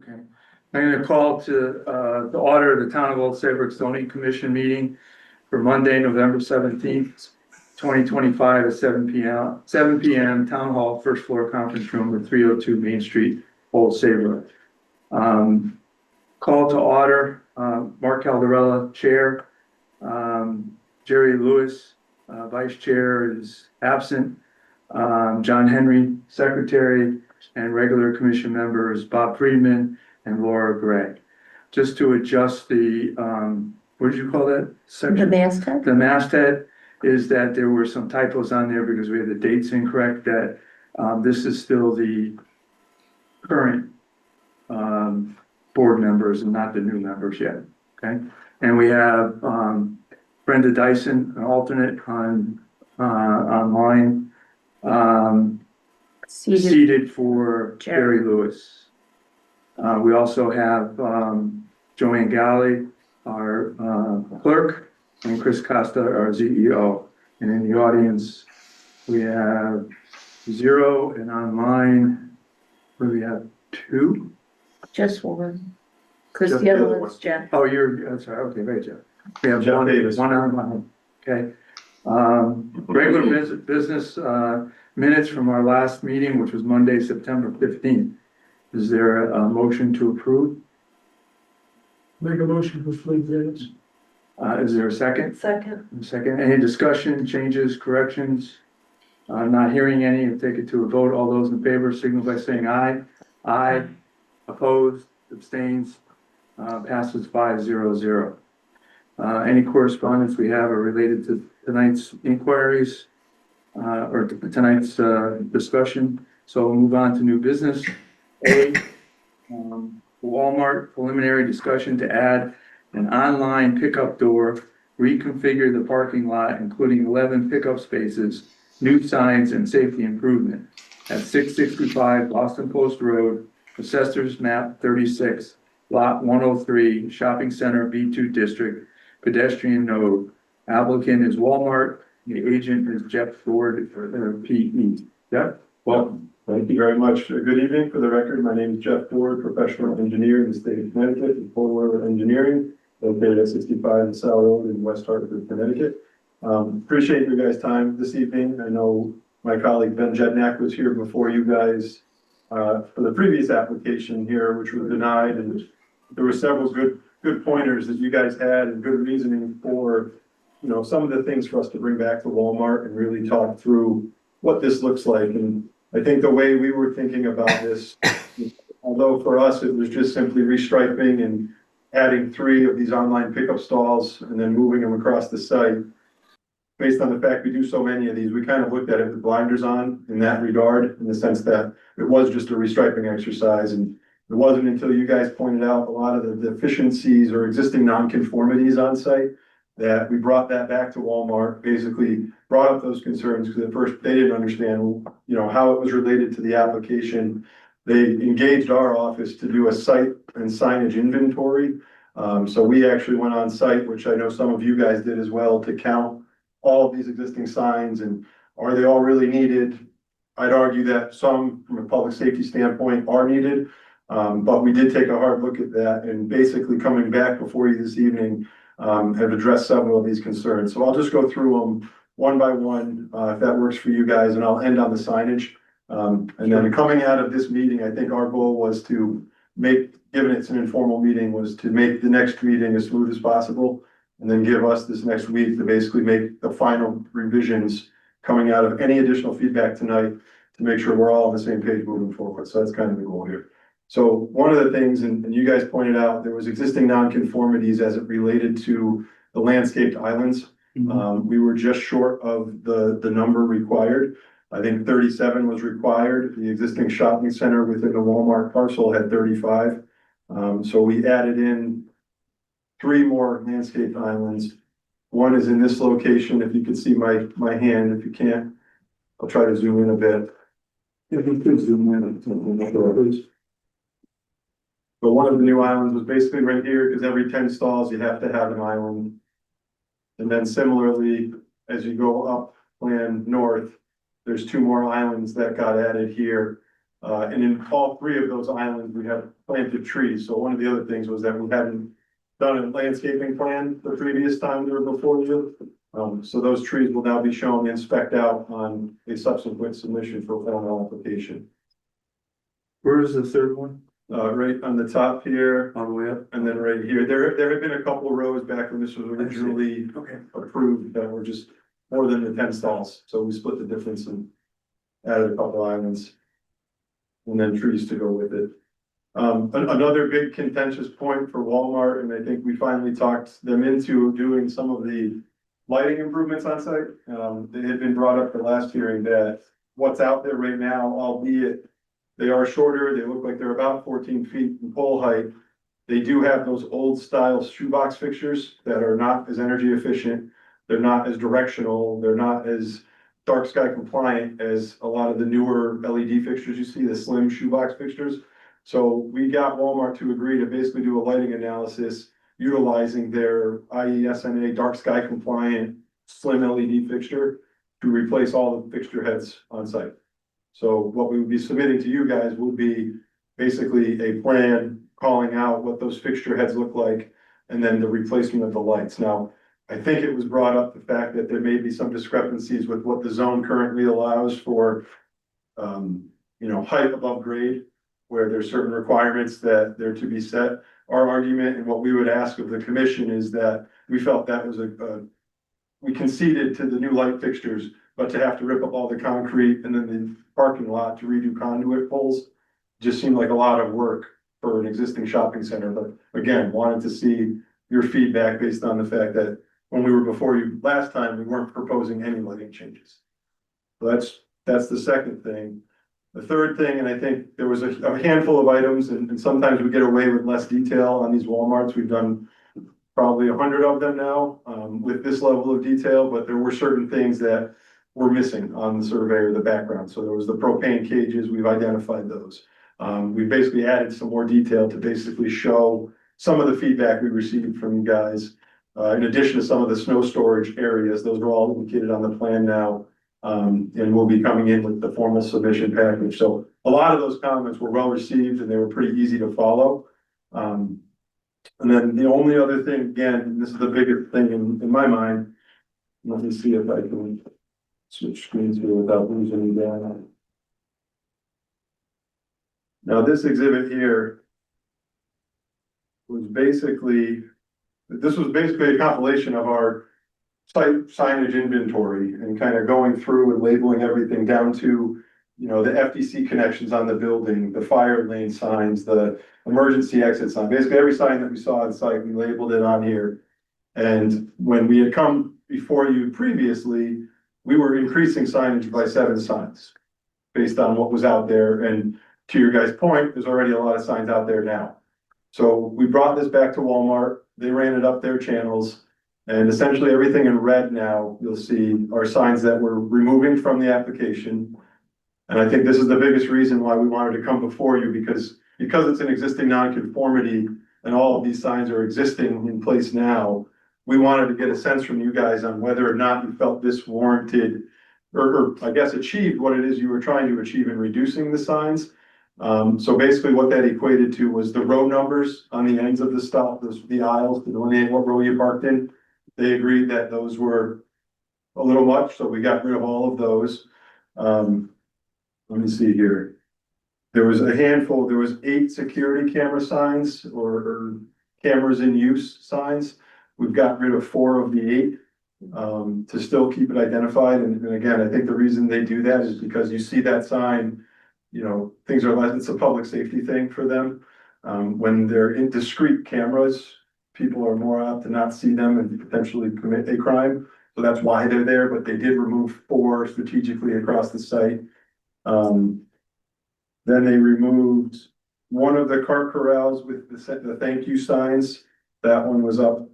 Okay, I'm gonna call to the order of the Town of Old Saybrook Zoning Commission meeting for Monday, November 17th, 2025 at 7 p.m. Town Hall, first floor conference room at 302 Main Street, Old Saybrook. Call to order, Mark Caldarella, Chair. Jerry Lewis, Vice Chair, is absent. John Henry, Secretary, and regular commission members Bob Friedman and Laura Gray. Just to adjust the, what did you call that section? The masthead? The masthead is that there were some typos on there because we had the dates incorrect, that this is still the current board members and not the new members yet, okay? And we have Brenda Dyson, an alternate on online, seated for Jerry Lewis. We also have Joanne Galley, our clerk, and Chris Costa, our CEO. And in the audience, we have 0, and online, we have 2. Just one. Because the other one's Jeff. Oh, I'm sorry, okay, great, Jeff. We have Jeff one Davis. online, okay. Regular business minutes from our last meeting, which was Monday, September 15th. Is there a motion to approve? Make a motion for fleet minutes. Is there a second? Second. Second, any discussion, changes, corrections? Not hearing any, and take it to a vote. All those in favor signal by saying aye. Aye. Opposed, abstains, passes 5-0-0. Any correspondence we have are related to tonight's inquiries or tonight's discussion. So we'll move on to new business. A, Walmart preliminary discussion to add an online pickup door, reconfigure the parking lot, including 11 pickup spaces, new signs, and safety improvement at 665 Boston Post Road, Assessors Map 36, Lot 103, Shopping Center B2 District, pedestrian node. Applicant is Walmart. The agent is Jeff Ford for PE. Jeff, welcome. Thank you very much. Good evening. For the record, my name is Jeff Ford, professional engineer in the state of Connecticut, and Fuller Engineering, located at 65 South Road in West Hartford, Connecticut. Appreciate your guys' time this evening. I know my colleague Ben Jednak was here before you guys for the previous application here, which was denied, and there were several good pointers that you guys had and good reasoning for, some of the things for us to bring back to Walmart and really talk through what this looks like. And I think the way we were thinking about this, although for us it was just simply restriping and adding 3 of these online pickup stalls and then moving them across the site, based on the fact we do so many of these, we kind of looked at it with blinders on in that regard, in the sense that it was just a restriping exercise. And it wasn't until you guys pointed out a lot of the deficiencies or existing nonconformities on site that we brought that back to Walmart, basically brought up those concerns, because at first they didn't understand, how it was related to the application. They engaged our office to do a site and signage inventory. So we actually went on site, which I know some of you guys did as well, to count all of these existing signs and are they all really needed? I'd argue that some, from a public safety standpoint, are needed. But we did take a hard look at that, and basically coming back before you this evening, have addressed several of these concerns. So I'll just go through them one by one, if that works for you guys, and I'll end on the signage. And then coming out of this meeting, I think our goal was to make, given it's an informal meeting, was to make the next meeting as smooth as possible, and then give us this next week to basically make the final revisions coming out of any additional feedback tonight to make sure we're all on the same page moving forward. So that's kind of the goal here. So one of the things, and you guys pointed out, there was existing nonconformities as it related to the landscaped islands. We were just short of the number required. I think 37 was required. The existing shopping center within the Walmart parcel had 35. So we added in 3 more landscaped islands. One is in this location. If you could see my hand, if you can't, I'll try to zoom in a bit. If you could zoom in. But one of the new islands was basically right here, because every 10 stalls, you have to have an island. And then similarly, as you go up plan north, there's 2 more islands that got added here. And in all three of those islands, we have planted trees. So one of the other things was that we hadn't done a landscaping plan the previous time we were before you. So those trees will now be shown and spec'd out on a subsequent submission for formal application. Where is the third one? Right on the top here, All the way up? and then right here, there had been a couple of rows back when this was originally Okay. approved that were just more than the 10 stalls. So we split the difference and added a couple islands. And then trees to go with it. Another big contentious point for Walmart, and I think we finally talked them into doing some of the lighting improvements on site. They had been brought up the last hearing that what's out there right now, albeit they are shorter, they look like they're about 14 feet in pole height. They do have those old style shoebox fixtures that are not as energy efficient. They're not as directional. They're not as dark sky compliant as a lot of the newer LED fixtures you see, the slim shoebox fixtures. So we got Walmart to agree to basically do a lighting analysis utilizing their IESNA dark sky compliant slim LED fixture to replace all the fixture heads on site. So what we would be submitting to you guys would be basically a plan calling out what those fixture heads look like and then the replacement of the lights. Now, I think it was brought up the fact that there may be some discrepancies with what the zone currently allows for, height above grade, where there's certain requirements that they're to be set. Our argument and what we would ask of the commission is that we felt that was we conceded to the new light fixtures, but to have to rip up all the concrete and then the parking lot to redo conduit poles just seemed like a lot of work for an existing shopping center. But again, wanted to see your feedback based on the fact that when we were before you last time, we weren't proposing any lighting changes. So that's the second thing. The third thing, and I think there was a handful of items, and sometimes we get away with less detail on these Walmarts. We've done probably 100 of them now with this level of detail, but there were certain things that were missing on the survey or the background. So there was the propane cages, we've identified those. We basically added some more detail to basically show some of the feedback we received from you guys. In addition to some of the snow storage areas, those are all indicated on the plan now. And we'll be coming in with the formal submission package. So a lot of those comments were well received and they were pretty easy to follow. And then the only other thing, again, and this is the biggest thing in my mind, let me see if I can switch screens here without losing you down. Now this exhibit here was basically a compilation of our site signage inventory and kind of going through and labeling everything down to, the FDC connections on the building, the fire lane signs, the emergency exit sign, basically every sign that we saw on site, we labeled it on here. And when we had come before you previously, we were increasing signage by 7 signs based on what was out there. And to your guys' point, there's already a lot of signs out there now. So we brought this back to Walmart. They ran it up their channels. And essentially everything in red now, you'll see are signs that we're removing from the application. And I think this is the biggest reason why we wanted to come before you because it's an existing nonconformity and all of these signs are existing in place now. We wanted to get a sense from you guys on whether or not you felt this warranted or I guess achieved what it is you were trying to achieve in reducing the signs. So basically what that equated to was the row numbers on the ends of the stop, the aisles to delineate what row you parked in. They agreed that those were a little much, so we got rid of all of those. Let me see here. There was a handful, there was 8 security camera signs or cameras in use signs. We've got rid of 4 of the 8 to still keep it identified. And again, I think the reason they do that is because you see that sign, things are less, it's a public safety thing for them. When they're in discrete cameras, people are more apt to not see them and potentially commit a crime. So that's why they're there, but they did remove 4 strategically across the site. Then they removed one of the cart corrals with the thank you signs. That one was up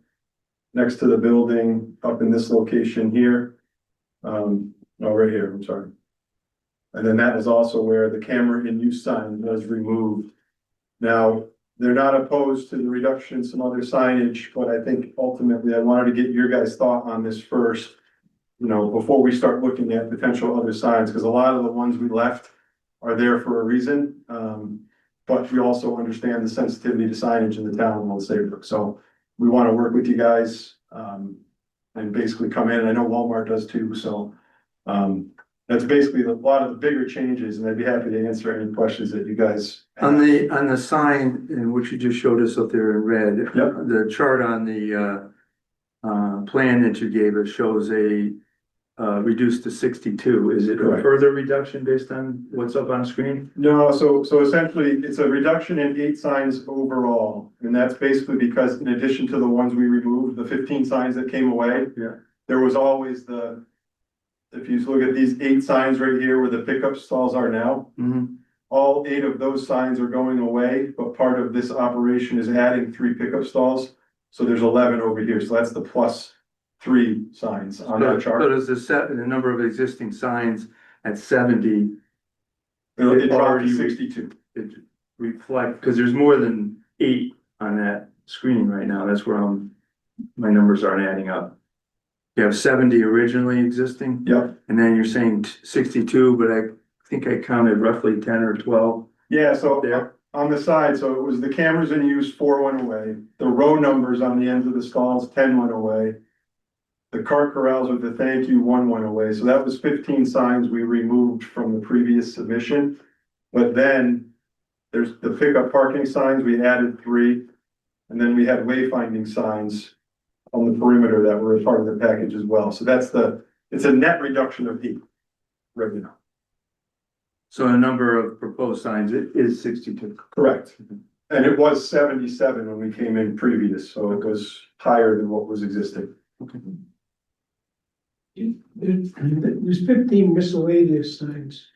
next to the building, up in this location here. Right here, I'm sorry. And then that is also where the camera in use sign was removed. Now, they're not opposed to the reduction in some other signage, but I think ultimately I wanted to get your guys' thought on this first, before we start looking at potential other signs, because a lot of the ones we left are there for a reason. But we also understand the sensitivity to signage in the town of Saybrook. So we want to work with you guys, and basically come in. I know Walmart does too, so, that's basically a lot of the bigger changes, and I'd be happy to answer any questions that you guys have. On the sign, in which you just showed us up there in red. Yep. The chart on the plan that you gave us shows a reduced to 62. Is it a Correct. further reduction based on what's up on screen? No, so essentially, it's a reduction in 8 signs overall, and that's basically because in addition to the ones we removed, the 15 signs that came away. Yeah. There was always if you look at these 8 signs right here where the pickup stalls are now, Mm-hmm. all 8 of those signs are going away, but part of this operation is adding 3 pickup stalls. So there's 11 over here, so that's the +3 signs on that So chart. does the number of existing signs at 70, It dropped already to 62. it reflect, because there's more than 8 on that screen right now, that's where my numbers aren't adding up. You have 70 originally existing, Yep. and then you're saying 62, but I think I counted roughly 10 or 12 Yeah, so there. on the side, so it was the cameras in use, 4 went away. The row numbers on the ends of the stalls, 10 went away. The cart corrals with the thank you, 1 went away. So that was 15 signs we removed from the previous submission. But then there's the pickup parking signs, we added 3. And then we had wayfinding signs on the perimeter that were a part of the package as well. So it's a net reduction of 8 right now. So the number of proposed signs is 62. Correct. And it was 77 when we came in previous, so it was higher than what was existing. There's 15 miscellaneous signs.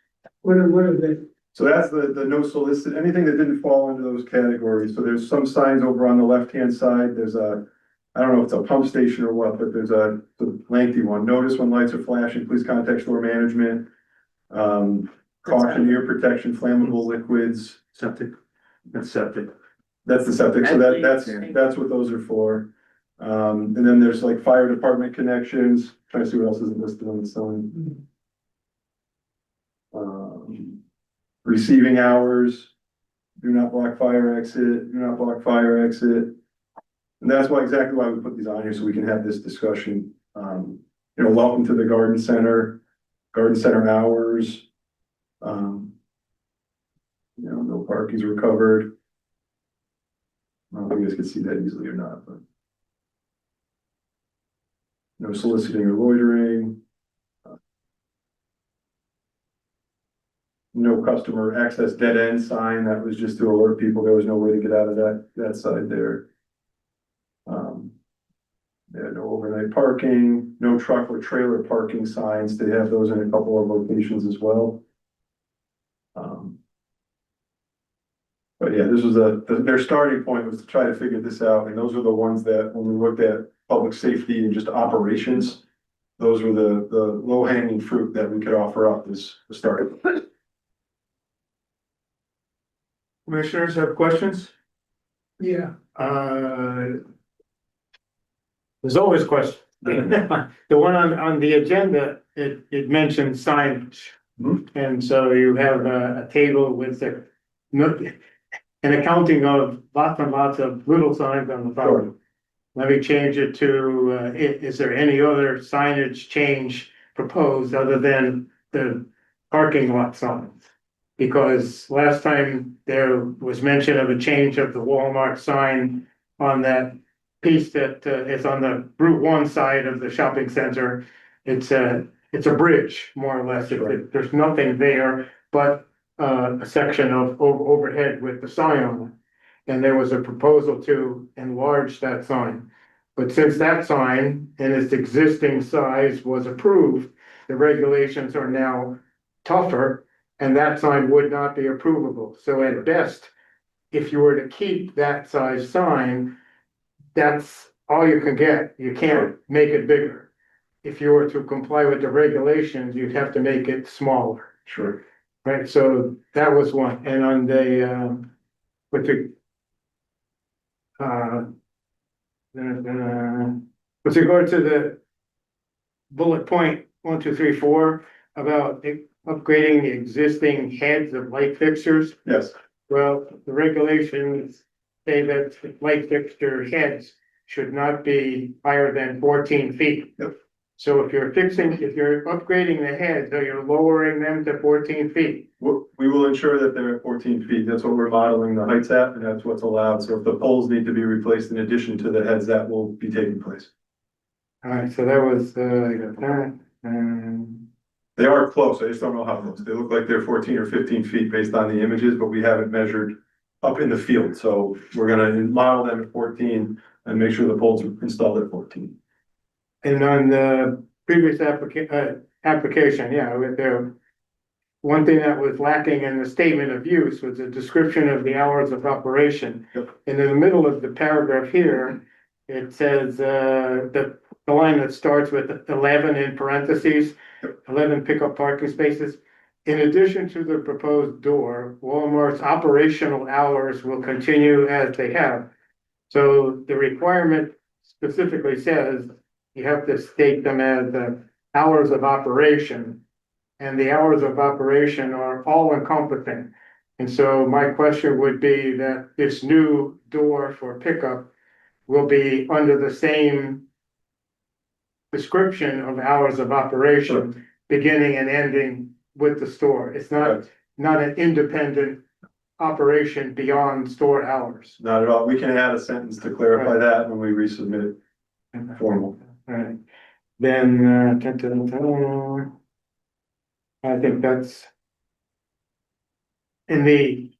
What are they? So that's the no solicit, anything that didn't fall into those categories. So there's some signs over on the left-hand side. There's I don't know if it's a pump station or what, but there's a lengthy one. Notice when lights are flashing, please contact store management. Caution, ear protection, flammable liquids. Septic, that's septic. That's the septic, so that's what those are for. And then there's like fire department connections, trying to see what else isn't listed on the sign. Receiving hours, do not block fire exit, do not block fire exit. And that's exactly why we put these on here, so we can have this discussion. Welcome to the garden center hours. No parkings were covered. I don't know if you guys can see that easily or not, but. No soliciting or loitering. No customer access dead end sign, that was just to alert people, there was no way to get out of that side there. No overnight parking, no truck or trailer parking signs, they have those in a couple of locations as well. But yeah, this was their starting point was to try to figure this out, and those are the ones that, when we looked at public safety and just operations, those were the low hanging fruit that we could offer up as a start. Commissioners have questions? Yeah, There's always questions. The one on the agenda, it mentioned signage. Mhm. And so you have a table with an accounting of lots and lots of little signs on the front. Let me change it to, is there any other signage change proposed other than the parking lot signs? Because last time there was mention of a change of the Walmart sign on that piece that is on the Route 1 side of the shopping center. It's a bridge, more or less. There's nothing there but a section of overhead with the sign on it. And there was a proposal to enlarge that sign. But since that sign and its existing size was approved, the regulations are now tougher and that sign would not be approvable. So at best, if you were to keep that size sign, that's all you can get. You can't make it bigger. If you were to comply with the regulations, you'd have to make it smaller. Sure. Right, so that was one, and on the, with regard to the bullet point 1, 2, 3, 4 about upgrading the existing heads of light fixtures. Yes, Well, the regulations say that light fixture heads should not be higher than 14 feet. Yep. So if you're upgrading the heads, or you're lowering them to 14 feet. we will ensure that they're at 14 feet. That's what we're modeling the heights at, and that's what's allowed. So if the poles need to be replaced in addition to the heads, that will be taking place. All right, so that was, They are close. I just don't know how close. They look like they're 14 or 15 feet based on the images, but we haven't measured up in the field. So we're gonna model them at 14 and make sure the poles are installed at 14. and on the previous application, yeah, with the one thing that was lacking in the statement of use was a description of the hours of operation. Yep. And in the middle of the paragraph here, it says, the line that starts with 11 in parentheses, 11 pickup parking spaces. In addition to the proposed door, Walmart's operational hours will continue as they have. So the requirement specifically says you have to state them as the hours of operation. And the hours of operation are all encompassing. And so my question would be that this new door for pickup will be under the same description of hours of operation, beginning and ending with the store. It's not an independent operation beyond store hours. Not at all. We can add a sentence to clarify that when we resubmit formal. All right, then, I think that's in the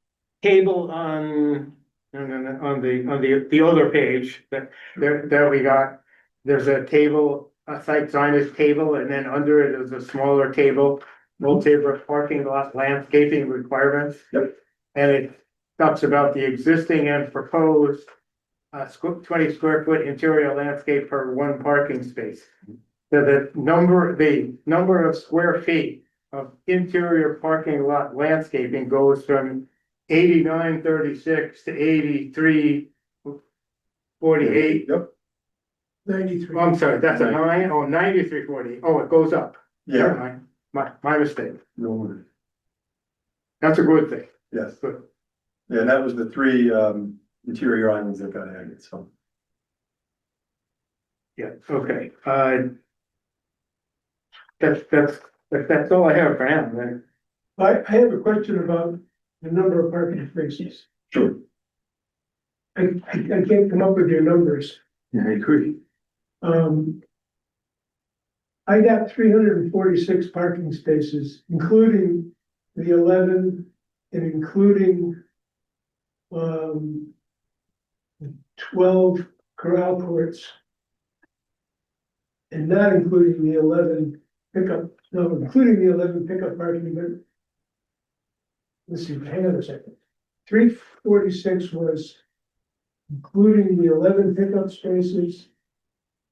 table on, on the other page, that there we got, there's a table, a site signage table, and then under it is a smaller table, Old Saybrook parking lot landscaping requirements. Yep. And it talks about the existing and proposed 20 square foot interior landscape per one parking space. So the number of square feet of interior parking lot landscaping goes from 8936 to 8348. Yep. 93. I'm sorry, that's a 9340. Oh, it goes up. Never Yeah. mind. My mistake. No worries. That's a good thing. Yes. Good. Yeah, and that was the three interior islands that got added, so. Yeah, okay. That's all I have for now, then. I have a question about the number of parking spaces. Sure. I can't come up with your numbers. Yeah, I agree. I got 346 parking spaces, including the 11 and including 12 corral ports. And not including the 11 pickup, no, including the 11 pickup parking, but let's see, hang on a second. 346 was including the 11 pickup spaces,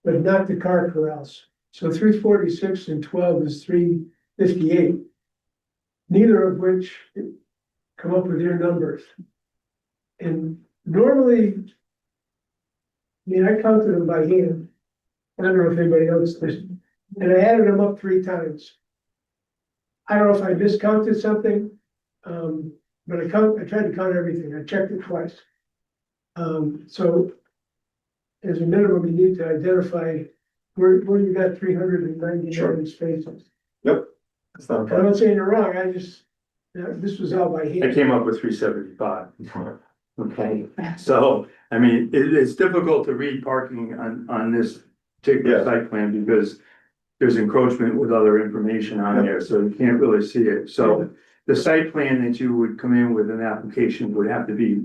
but not the car corrals. So 346 and 12 is 358. Neither of which come up with your numbers. And normally, I mean, I counted them by hand. I don't know if anybody else did, and I added them up 3 times. I don't know if I miscounted something, but I tried to count everything. I checked it twice. So as a minimum, you need to identify where you got 399 Sure. spaces. That's not a I'm problem. not saying you're wrong, I just, this was all by I hand. came up with 375. Okay, so, I mean, it's difficult to read parking on this particular Yeah. site plan because there's encroachment with other information on there, so you can't really see it. So the site plan that you would come in with an application would have to be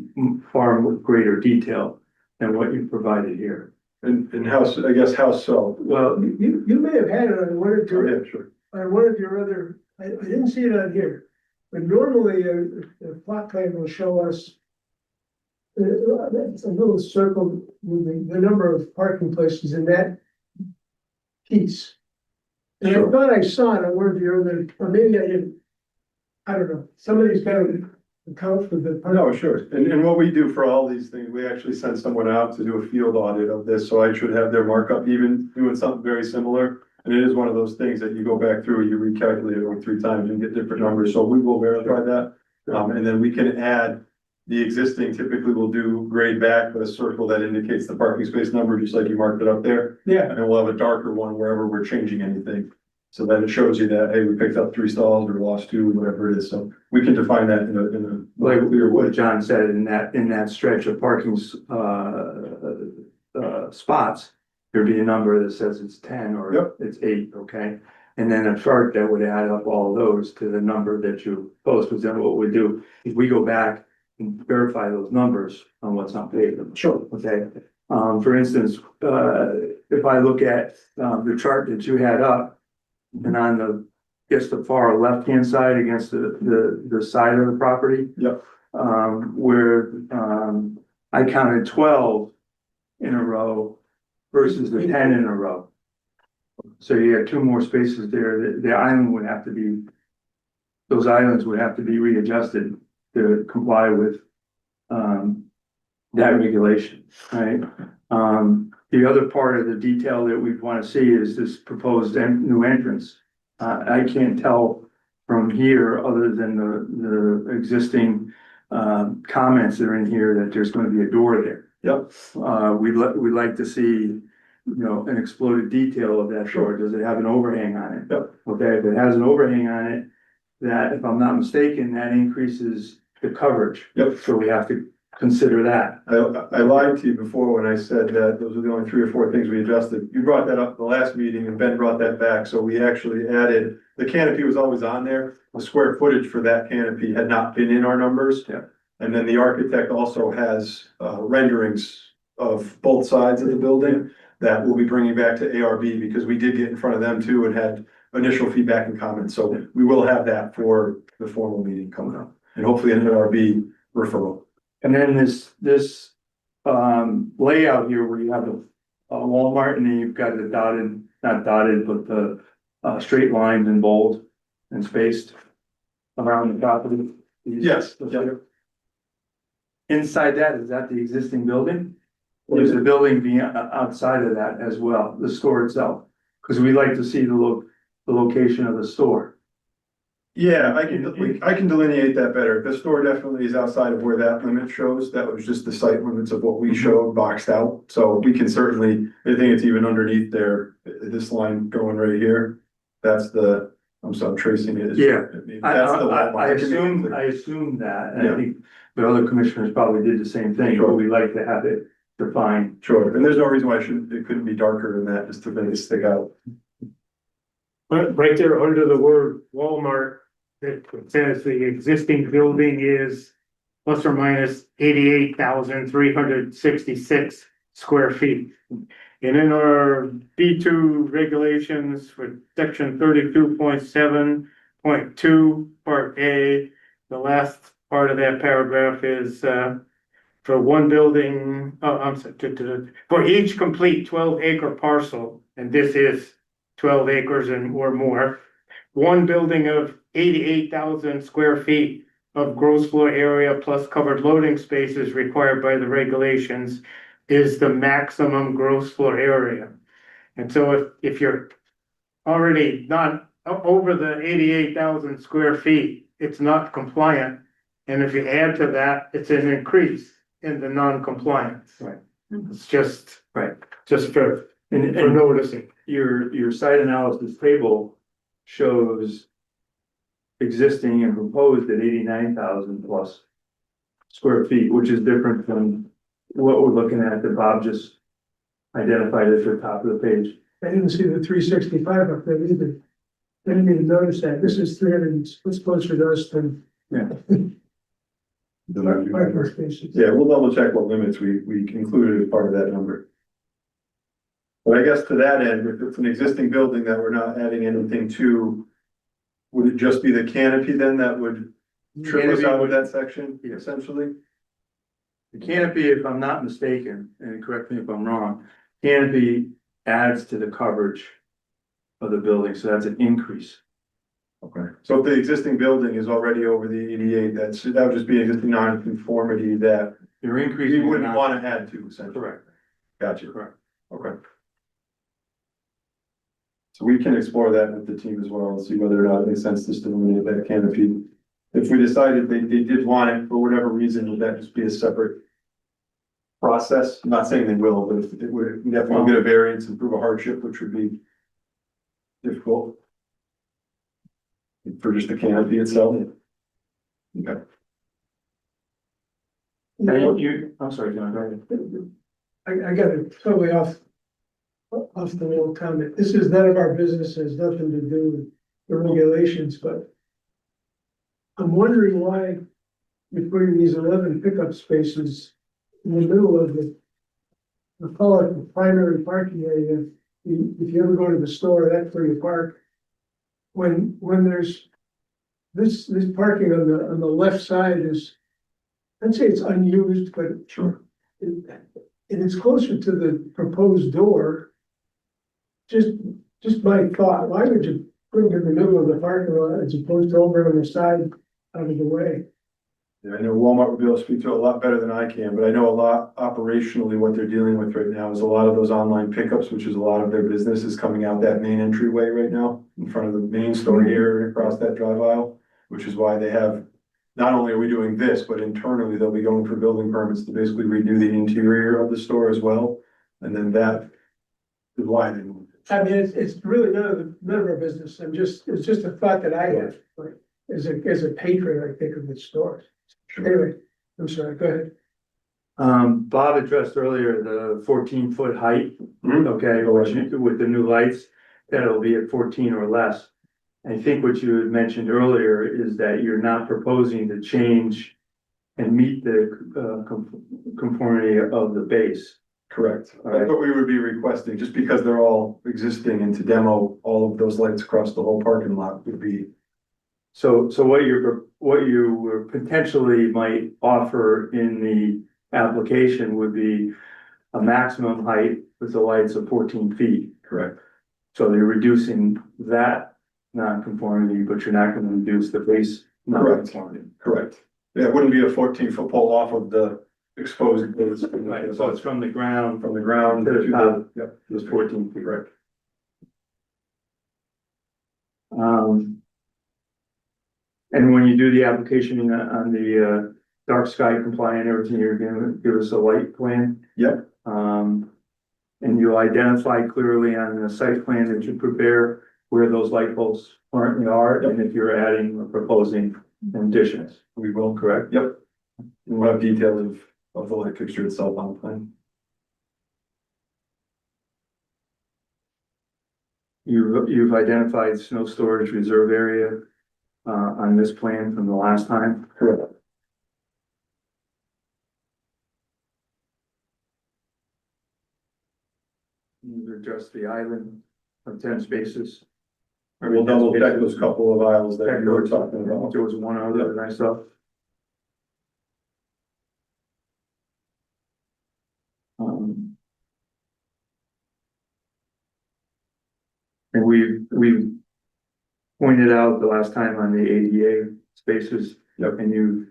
far more greater detail than what you provided here. And how, I guess how so? Well, You may have had it on one or Oh, two, yeah, sure. on one of your other, I didn't see it on here. But normally a plot plan will show us it's a little circle with the number of parking places in that piece. And I Sure. thought I saw it on one of your other, or maybe I didn't. I don't know, somebody's got to account for the. No, sure. And what we do for all these things, we actually send someone out to do a field audit of this, so I should have their markup, even doing something very similar. And it is one of those things that you go back through, you recalculate it over 3 times and get different numbers, so we will verify that. And then we can add the existing, typically we'll do grade back with a circle that indicates the parking space number, just like you marked it up there. Yeah, And then we'll have a darker one wherever we're changing anything. So that it shows you that, hey, we picked up 3 stalls or lost 2, whatever it is, so we can define that in a Like more clear way. what John said, in that stretch of parking, spots, there'd be a number that says it's 10 or Yep. it's 8, okay? And then a chart that would add up all those to the number that you post, because then what we do, is we go back and verify those numbers on what's on paper. sure. Okay, for instance, if I look at, the chart that you had up, and on the, guess the far left-hand side against the side of the property. Yep. Where, I counted 12 in a row versus the 10 in a row. So you had 2 more spaces there, the island would have to be, those islands would have to be readjusted to comply with, that regulation, right? The other part of the detail that we want to see is this proposed new entrance. I can't tell from here, other than the existing, comments that are in here, that there's going to be a door there. Yep. We'd like to see, an exploded detail of that door. Does it have an overhang on it? Yep. Okay, if it has an overhang on it, that, if I'm not mistaken, that increases the coverage. Yep. So we have to consider that. I lied to you before when I said that those are the only 3 or 4 things we adjusted. You brought that up at the last meeting and Ben brought that back, so we actually added, the canopy was always on there. The square footage for that canopy had not been in our numbers. Yeah. And then the architect also has renderings of both sides of the building that we'll be bringing back to ARB, because we did get in front of them too and had initial feedback and comments. So we will have that for the formal meeting coming up, and hopefully an ARB referral. And then this layout here where you have the Walmart, and then you've got the dotted, not dotted, but the straight lines in bold and spaced around the property. Yes, yeah. Inside that, is that the existing building? Or is the building being outside of that as well, the store itself? Because we like to see the location of the store. Yeah, I can delineate that better. The store definitely is outside of where that limit shows. That was just the site limits of what we showed boxed out. So we can certainly, I think it's even underneath there, this line going right here. That's the, I'm tracing it. Yeah. That's the I Walmart. assume that, and Yeah. I think, but other commissioners probably did the same thing, but Sure. we like to have it defined. Sure, and there's no reason why it couldn't be darker than that, just to make it stick out. But right there under the word Walmart, it says the existing building is plus or minus 88,366 square feet. And in our B2 regulations for section 32.7.2, part A, the last part of that paragraph is, for one building, I'm sorry, for each complete 12-acre parcel, and this is 12 acres and or more, one building of 88,000 square feet of gross floor area plus covered loading spaces required by the regulations is the maximum gross floor area. And so if you're already not over the 88,000 square feet, it's not compliant. And if you add to that, it's an increase in the non-compliance. Right. It's just. Right. Just for And noticing. your site analysis table shows existing and proposed at 89,000 plus square feet, which is different from what we're looking at that Bob just identified at the top of the page. I didn't see the 365 up there either. I didn't even notice that. This is 300, it's closer to us than Yeah. parking spaces. Yeah, we'll double check what limits we included as part of that number. But I guess to that end, if it's an existing building that we're not adding anything to, would it just be the canopy then that would trip us Canopy out of would- that section, Yeah. essentially? The canopy, if I'm not mistaken, and correct me if I'm wrong, canopy adds to the coverage of the building, so that's an increase. Okay. So if the existing building is already over the 88, that would just be existing non-conformity that You're we increasing. wouldn't want to add to, essentially. Correct, Gotcha. correct. Okay. So we can explore that with the team as well and see whether or not it makes sense to eliminate that canopy. If we decided they did want it for whatever reason, would that just be a separate process? I'm not saying they will, but if it would, we'd have to get a variance and prove a hardship, which would be difficult for just the canopy itself. Okay. And I'm sorry, John, go ahead. I got it totally off the little comment. This is none of our business, has nothing to do with the regulations, but I'm wondering why you're putting these 11 pickup spaces in the middle of I call it the primary parking area. If you ever go to the store, that's where you park. When there's this parking on the left side is, I'd say it's unused, but Sure. and it's closer to the proposed door. Just my thought, why would you put it in the middle of the parking lot as opposed to over on the side out of the way? Yeah, I know Walmart would be able to speak to it a lot better than I can, but I know a lot operationally what they're dealing with right now is a lot of those online pickups, which is a lot of their business is coming out that main entryway right now in front of the main store here and across that drive aisle, which is why they have, not only are we doing this, but internally they'll be going for building permits to basically redo the interior of the store as well. And then that is why they moved it. I mean, it's really none of our business. It's just a thought that I have, like, as a patron, I think of the stores. Anyway, I'm sorry, go ahead. Bob addressed earlier the 14-foot height, Mhm. okay, with the new lights, that'll be at 14 or less. I think what you had mentioned earlier is that you're not proposing to change and meet the conformity of the base. Correct. All right. That's what we would be requesting, just because they're all existing and to demo all of those lights across the whole parking lot would be. So what you potentially might offer in the application would be a maximum height with the lights of 14 feet. Correct. So you're reducing that non-conformity, but you're not gonna reduce the base Correct. non-conformity. Correct. Yeah, it wouldn't be a 14-foot pole off of the exposed. Right, so it's from the ground, From the ground To the to top. yep, it's 14 feet. correct. And when you do the application on the dark sky compliant, everything, you're gonna give us a light plan. Yep, And you identify clearly on the site plan that you prepare where those light poles currently are, and if you're adding or proposing additions. we will. Correct? Yep. And we'll have details of the light fixture itself on the plan. You've identified snow storage reserve area on this plan from the last time. Correct. You've addressed the island of 10 spaces. We'll double check those couple of aisles that you were talking I think about. there was one other that I saw. And we pointed out the last time on the ADA spaces. Yep. And you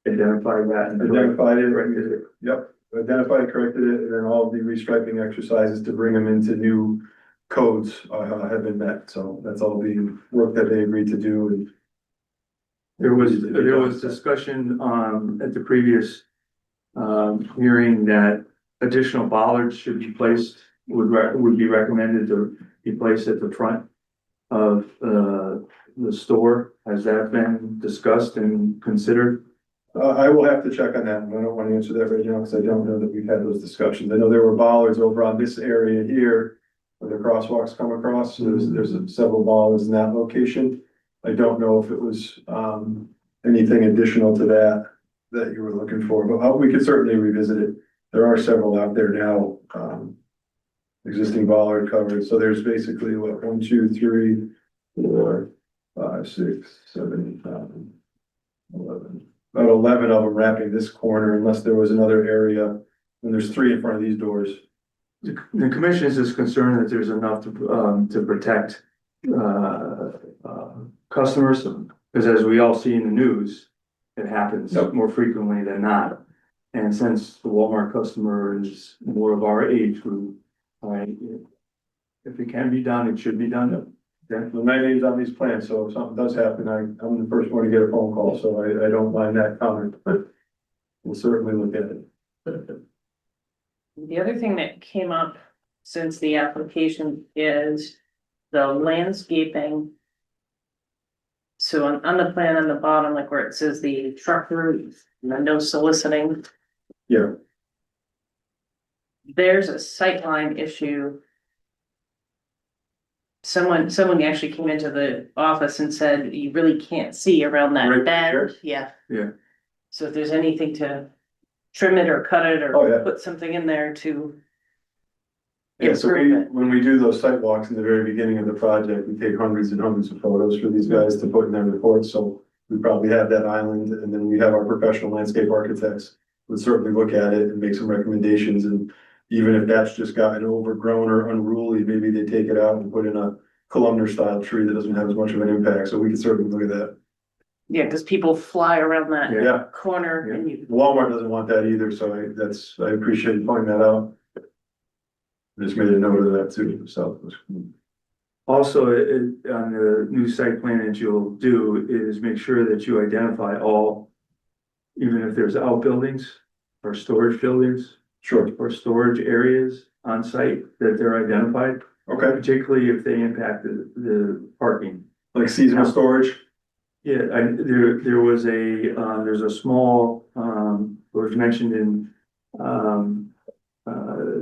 identified that. and Identified it. corrected it. Yep, identified, corrected it, and then all of the restriping exercises to bring them into new codes have been met, so that's all the work that they agreed to do and. There was discussion, at the previous, hearing that additional bollards should be placed, would be recommended to be placed at the front of, the store. Has that been discussed and considered? I will have to check on that, and I don't want to answer that right now, because I don't know that we've had those discussions. I know there were bollards over on this area here, where the crosswalks come across, so there's several bollards in that location. I don't know if it was, anything additional to that you were looking for, but we could certainly revisit it. There are several out there now, existing bollard covered, so there's basically what, 1, 2, 3, 4, 5, 6, 7, 11. About 11 of them wrapping this corner, unless there was another area, and there's 3 in front of these doors. The commission is just concerned that there's enough to protect, customers, because as we all see in the news, it happens Yep. more frequently than not. And since the Walmart customer is more of our age group, right, if it can be done, it should be done. Okay. My name's on these plans, so if something does happen, I'm the first one to get a phone call, so I don't mind that comment. We'll certainly look at it. The other thing that came up since the application is the landscaping. So on the plan on the bottom, like where it says the truck route, no soliciting, Yeah, there's a sightline issue. Someone actually came into the office and said, you really can't see around Right that here? bend, yeah. Yeah. So if there's anything to trim it or cut it Oh, or yeah. put something in there to yeah, so improve it. when we do those site walks in the very beginning of the project, we take hundreds and hundreds of photos for these guys to put in their reports, so we probably have that island, and then we have our professional landscape architects would certainly look at it and make some recommendations, and even if that's just gotten overgrown or unruly, maybe they take it out and put in a columnar style tree that doesn't have as much of an impact, so we can certainly look at that. Yeah, because people fly around that Yeah, corner and you, Walmart doesn't want that either, so I appreciate you pointing that out. Just made a note of that too, so. Also, on the new site plan that you'll do is make sure that you identify all, even if there's outbuildings or storage buildings Sure, or storage areas on site, that they're identified, okay, particularly if they impact the parking. like seasonal storage, Yeah, there was there's a small, was mentioned in,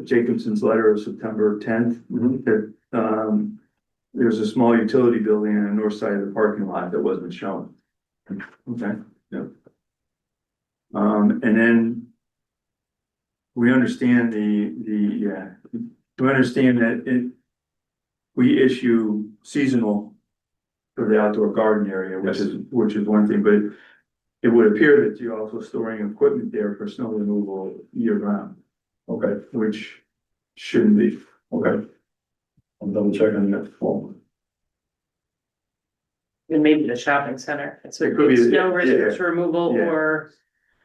Jacobson's letter of September 10th. Mhm. That, there's a small utility building on the north side of the parking lot that wasn't shown. Okay, yeah. And then we understand we understand that we issue seasonal for the outdoor garden area, which is one thing, but it would appear that you're also storing equipment there for snow removal year round, okay, which shouldn't be. okay. I'll double check on that form. and maybe the shopping center. It's It could be, snow yeah, removal yeah. or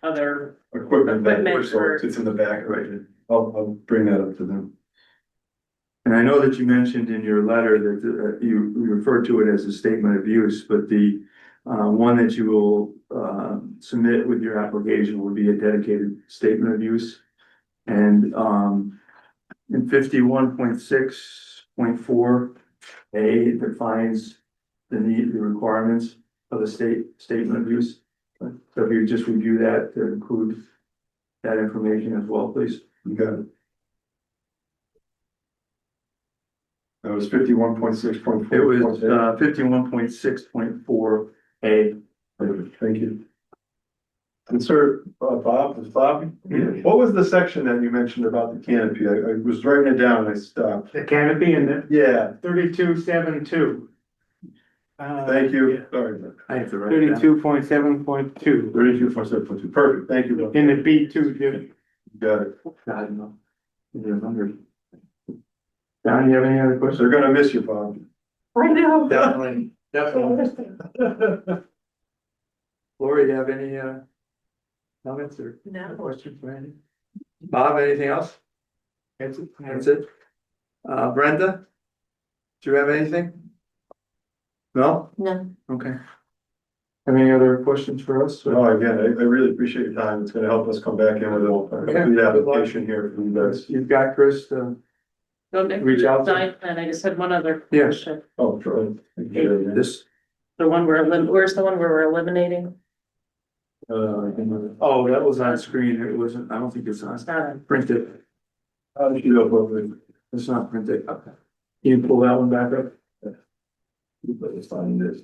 other, Equipment that Equipment we're stored, for- it's in the back, right, I'll bring that up to them. And I know that you mentioned in your letter that you referred to it as a statement of use, but the one that you will submit with your application would be a dedicated statement of use. And in 51.6.4 A, it defines the requirements of the statement of use. So if you just review that to include that information as well, please. You got it. That was 51.6.4. It was 51.6.4 A. Thank you. And sir, Bob, Yeah. what was the section that you mentioned about the canopy? I was writing it down and I stopped. The canopy and the Yeah, 32.72. thank you, sorry. I have to write it down. 32.7.2 32.7.2, perfect, thank you. Bob. in the B2 district. Got it. God, no. You're 100. Don, you have any other questions? They're gonna miss you, Bob. I know. Definitely. Lori, do you have any comments or No. questions for Andy? Bob, anything else? That's it. That's it. Brenda? Do you have anything? No? No. Okay. Have any other questions for us? No, again, I really appreciate your time. It's gonna help us come back in with a Yeah, good good luck. application here for you guys. You've got Chris, Reach out to- And I just had one other Yeah. question. Oh, sure. Thank you, Jerry. this, The one where's the one where we're eliminating? oh, that was on screen. It wasn't, I don't think it's on It's not on. printed. You know, but- It's not printed. Okay. Can you pull that one back up? Let's find this.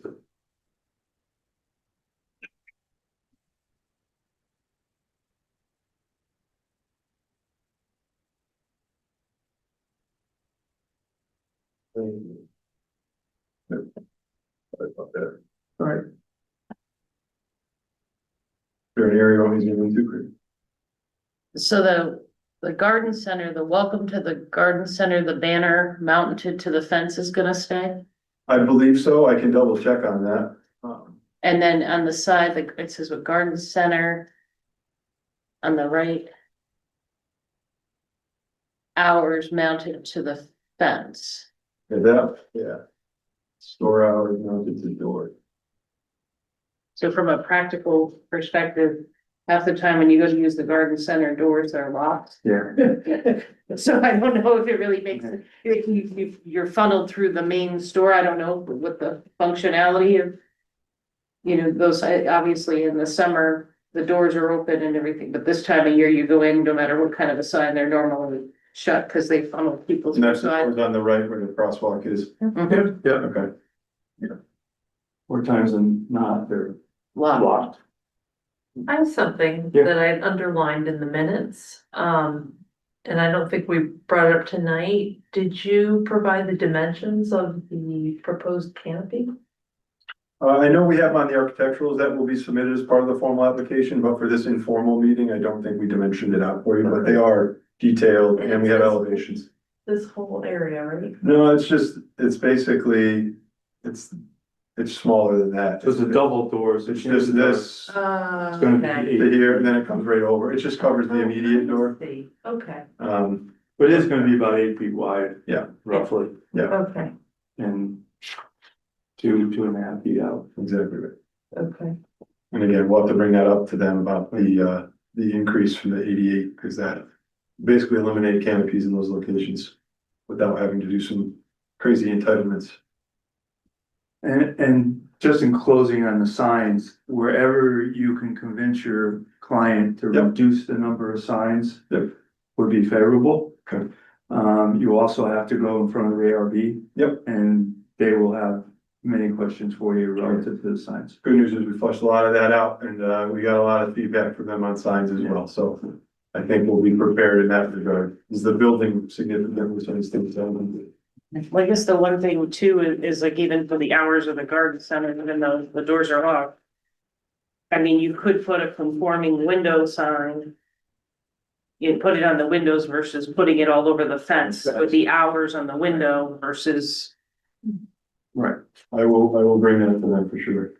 Sorry about that. All right. There an area he's going to, Chris? So the garden center, the welcome to the garden center, the banner mounted to the fence is gonna stay? I believe so. I can double check on that. And then on the side, it says what garden center. On the right. Hours mounted to the fence. Yeah. Store hours mounted to door. So from a practical perspective, half the time when you go to use the garden center, doors are locked. Yeah. So I don't know if it really makes, if you're funneled through the main store, I don't know what the functionality of. You know, those, obviously in the summer, the doors are open and everything, but this time of year you go in, no matter what kind of a sign, they're normally shut because they funnel people And through. that's the So I- doors on the right where the crosswalk is. Mhm. Yeah, Okay. more times than not, they're Locked. locked. I have something Yeah. that I underlined in the minutes, and I don't think we brought it up tonight. Did you provide the dimensions of the proposed canopy? I know we have on the architecturals that will be submitted as part of the formal application, but for this informal meeting, I don't think we dimensioned it out for you, but they are detailed and we have elevations. This whole area, right? No, it's basically, it's smaller than that. So it's a double doors. It's just this It's gonna be Okay. to here, and then it comes right over. It just covers the immediate door. See, okay, But it is gonna be about 8 feet wide. Yeah. Roughly, okay, and 2.5 feet out. Exactly right. okay. And again, we'll have to bring that up to them about the increase from the 88, because that basically eliminated canopies in those locations without having to do some crazy entitlements. And just in closing on the signs, wherever you can convince your client to Yep. reduce the number of signs. Yep. Would be favorable. Okay. You also have to go in front of the ARB. Yep. And they will have many questions for you relative to the signs. Good news is we flushed a lot of that out, and we got a lot of feedback from them on signs as well, so I think we'll be prepared in that regard. Is the building significant with some things? Well, I guess the one thing too is like even for the hours of the garden center, even though the doors are locked. I mean, you could put a conforming window sign. You put it on the windows versus putting it all over the fence with the hours on the window versus. Right. I will bring that to them for sure.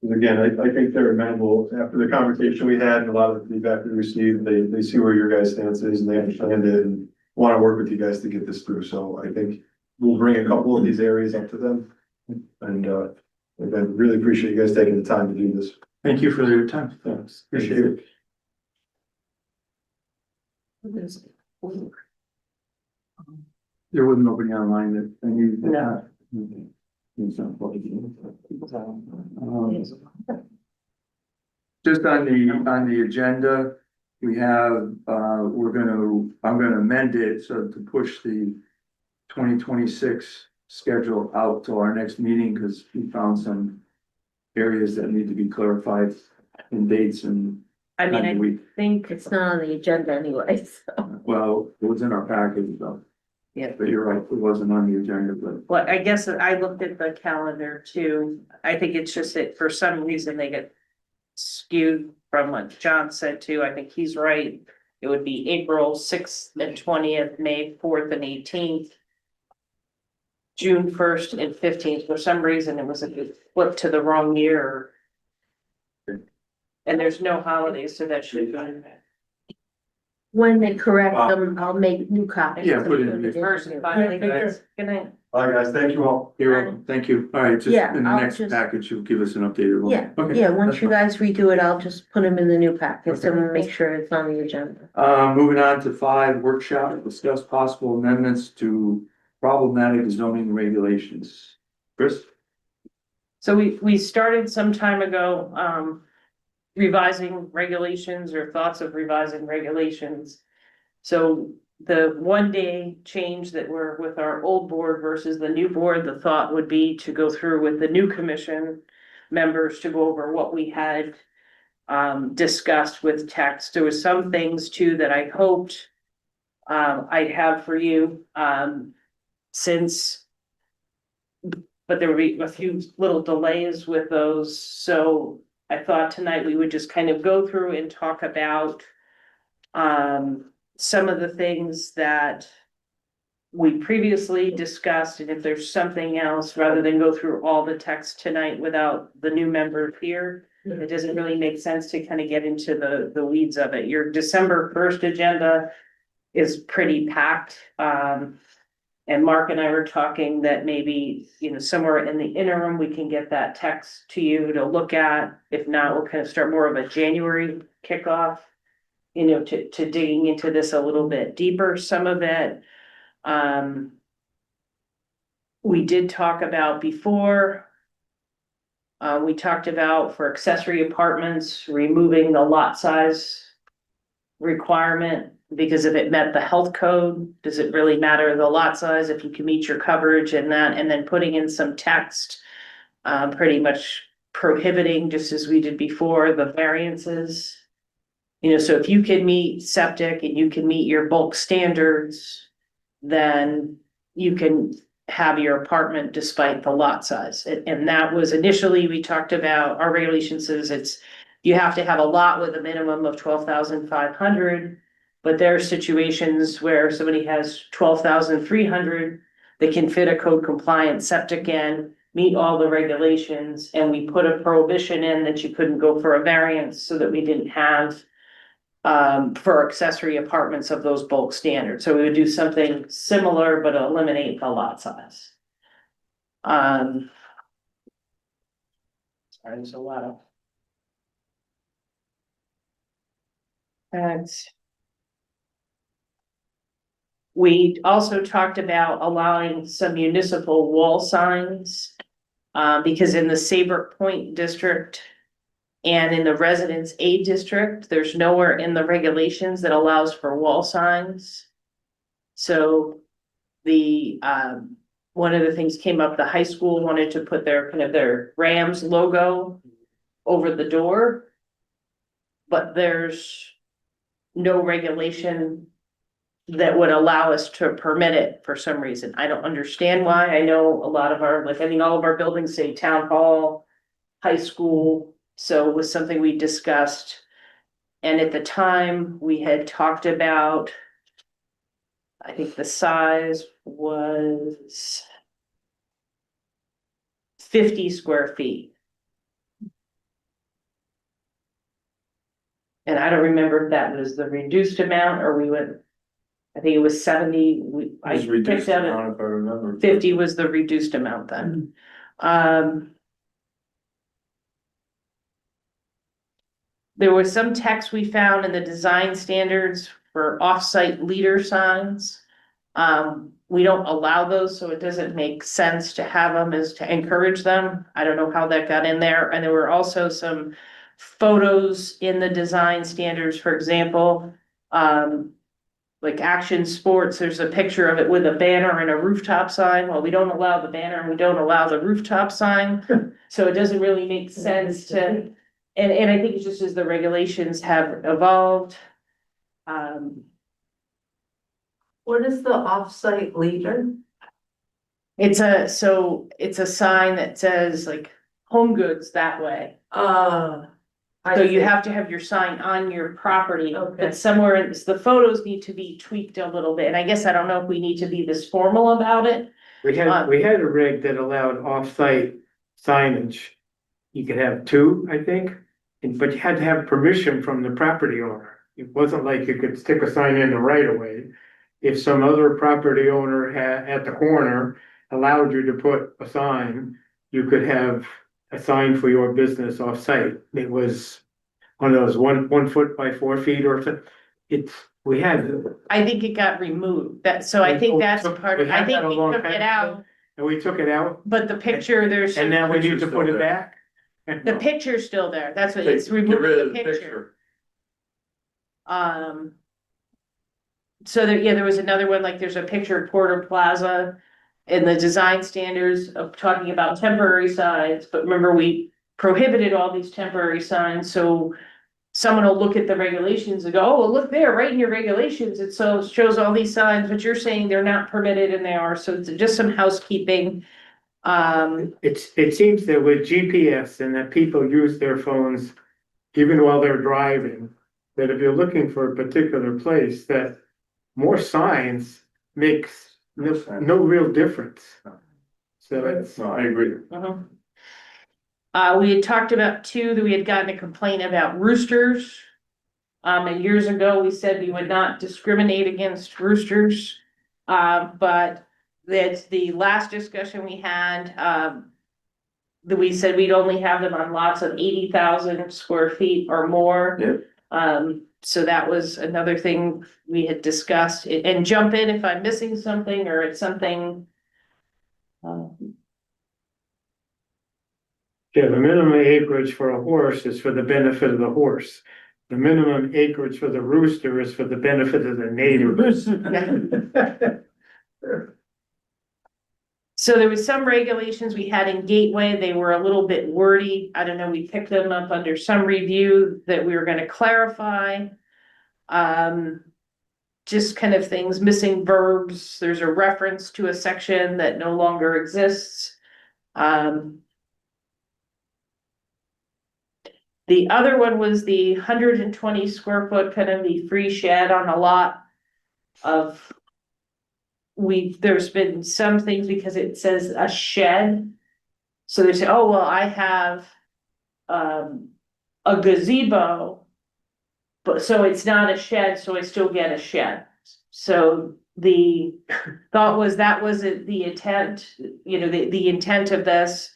And again, I think they're amenable, after the conversation we had and a lot of the feedback we received, they see where your guys' stance is and they understand it and want to work with you guys to get this through, so I think we'll bring a couple of these areas up to them. And, again, really appreciate you guys taking the time to do this. Thank you for your time. Thanks. Appreciate it. There was nobody online that I knew. No. Just on the agenda, we have, I'm gonna amend it so to push the 2026 schedule out to our next meeting, because we found some areas that need to be clarified in dates and I mean, time of I week. think It's not on the agenda anyway, so. Well, it was in our package though. Yeah. But you're right, it wasn't on the agenda, but Well, I guess I looked at the calendar too. I think it's just that for some reason they get skewed from what John said too. I think he's right. It would be April 6th and 20th, May 4th and 18th. June 1st and 15th. For some reason, it was a flip to the wrong year. And there's no holidays, so that should be. When they correct them, I'll make new copies. Yeah, put it in the- First and finally, guys. Good night. Bye, guys. Thank you all. you're welcome. Thank you. All right, just Yeah, in the I'll next just- package, you'll give us an updated one. Yeah, Okay, yeah, once that's you fine. guys redo it, I'll just put them in the new packets Okay. and make sure it's on the agenda. Moving on to 5, workshop, discuss possible amendments to problematic zoning regulations. Chris? So we started some time ago, revising regulations or thoughts of revising regulations. So the 1 day change that we're with our old board versus the new board, the thought would be to go through with the new commission members to go over what we had discussed with text. There was some things too that I hoped I'd have for you, since but there would be a few little delays with those, so I thought tonight we would just kind of go through and talk about some of the things that we previously discussed, and if there's something else, rather than go through all the text tonight without the new member here. It doesn't really make sense to kind of get into the weeds of it. Your December 1st agenda is pretty packed. And Mark and I were talking that maybe, somewhere in the interim, we can get that text to you to look at. If not, we'll kind of start more of a January kickoff. To digging into this a little bit deeper, some of it. We did talk about before. We talked about for accessory apartments, removing the lot size requirement, because if it met the health code, does it really matter the lot size if you can meet your coverage and that, and then putting in some text, pretty much prohibiting, just as we did before, the variances. So if you can meet septic and you can meet your bulk standards, then you can have your apartment despite the lot size. And that was initially, we talked about, our regulation says you have to have a lot with a minimum of 12,500. But there are situations where somebody has 12,300, they can fit a code compliant septic in, meet all the regulations, and we put a prohibition in that you couldn't go for a variance, so that we didn't have for accessory apartments of those bulk standards. So we would do something similar, but eliminate the lot size. Sorry, there's a lot of. We also talked about allowing some municipal wall signs. Because in the Saybrook Point district and in the Residence A district, there's nowhere in the regulations that allows for wall signs. So the, one of the things came up, the high school wanted to put their kind of their Rams logo over the door. But there's no regulation that would allow us to permit it for some reason. I don't understand why. I know a lot of our, all of our buildings say town hall, high school. So it was something we discussed. And at the time we had talked about, I think the size was 50 square feet. And I don't remember if that was the reduced amount or we went, I think it was 70. I It's reduced picked out amount if I remember. 50 was the reduced amount then. There was some text we found in the design standards for off-site leader signs. We don't allow those, so it doesn't make sense to have them as to encourage them. I don't know how that got in there. And there were also some photos in the design standards, for example, like Action Sports, there's a picture of it with a banner and a rooftop sign. Well, we don't allow the banner and we don't allow the rooftop sign. So it doesn't really make sense to, and I think it's just as the regulations have evolved. What is the off-site leader? It's a sign that says like home goods that way. So you have to have your sign on your property, Okay. but somewhere, the photos need to be tweaked a little bit, and I guess I don't know if we need to be this formal about it. We had a rig that allowed off-site signage. You could have two, I think, but you had to have permission from the property owner. It wasn't like you could stick a sign in the right of way. If some other property owner at the corner allowed you to put a sign, you could have a sign for your business off-site. It was one of those 1 foot by 4 feet or something. I think it got removed, so I think that's part, We I had think that a we long took time it ago. out, And we took it out, but the picture, there's. and now we need to Picture's put still it there. back. The picture's still there, that's what, it's Get removed rid of the picture. So there was another one, like there's a picture of Porter Plaza in the design standards of talking about temporary signs, but remember we prohibited all these temporary signs, so someone will look at the regulations and go, oh, well, look there, right in your regulations, it shows all these signs, but you're saying they're not permitted and they are, so it's just some housekeeping. It seems that with GPS and that people use their phones even while they're driving, that if you're looking for a particular place, that more signs makes no real difference. So it's. No, I agree. We had talked about too, that we had gotten a complaint about roosters. And years ago, we said we would not discriminate against roosters. But that's the last discussion we had, that we said we'd only have them on lots of 80,000 square feet or more. Yep. So that was another thing we had discussed, and jump in if I'm missing something or it's something. Yeah, the minimum acreage for a horse is for the benefit of the horse. The minimum acreage for the rooster is for the benefit of the neighbors. So there was some regulations we had in Gateway, they were a little bit wordy, I don't know, we picked them up under some review that we were gonna clarify. Just kind of things, missing verbs, there's a reference to a section that no longer exists. The other one was the 120 square foot kind of the free shed on a lot of. There's been some things because it says a shed. So they say, oh, well, I have a gazebo. But so it's not a shed, so I still get a shed. So the thought was that wasn't the intent, the intent of this.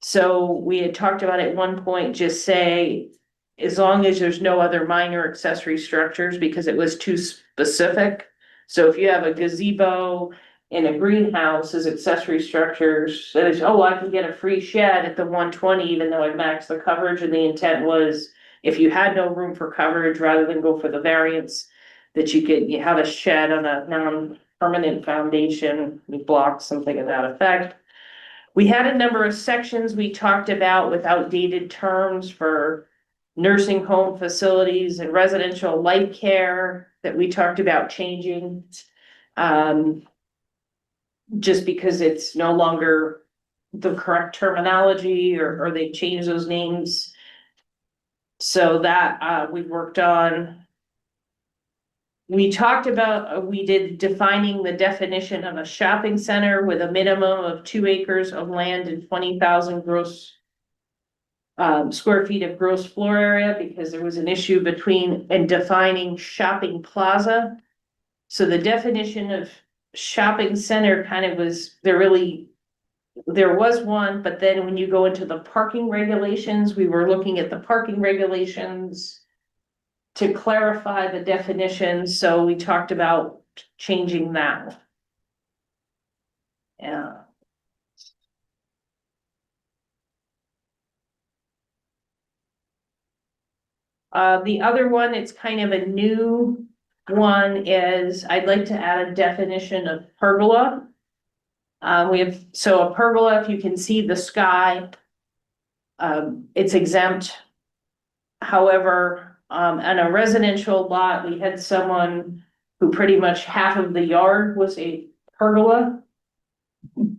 So we had talked about at one point, just say, as long as there's no other minor accessory structures, because it was too specific. So if you have a gazebo and a greenhouse as accessory structures, then it's, oh, I can get a free shed at the 120, even though I maxed the coverage, and the intent was, if you had no room for coverage, rather than go for the variance, that you have a shed on a non-permanent foundation, block, something of that effect. We had a number of sections we talked about with outdated terms for nursing home facilities and residential life care that we talked about changing. Just because it's no longer the correct terminology, or they changed those names. So that we worked on. We talked about, we did defining the definition of a shopping center with a minimum of 2 acres of land and 20,000 gross square feet of gross floor area, because there was an issue between and defining shopping plaza. So the definition of shopping center kind of was, there was one, but then when you go into the parking regulations, we were looking at the parking regulations to clarify the definition, so we talked about changing that. Yeah. The other one, it's kind of a new one, is I'd like to add a definition of pergola. So a pergola, if you can see the sky, it's exempt. However, on a residential lot, we had someone who pretty much half of the yard was a pergola.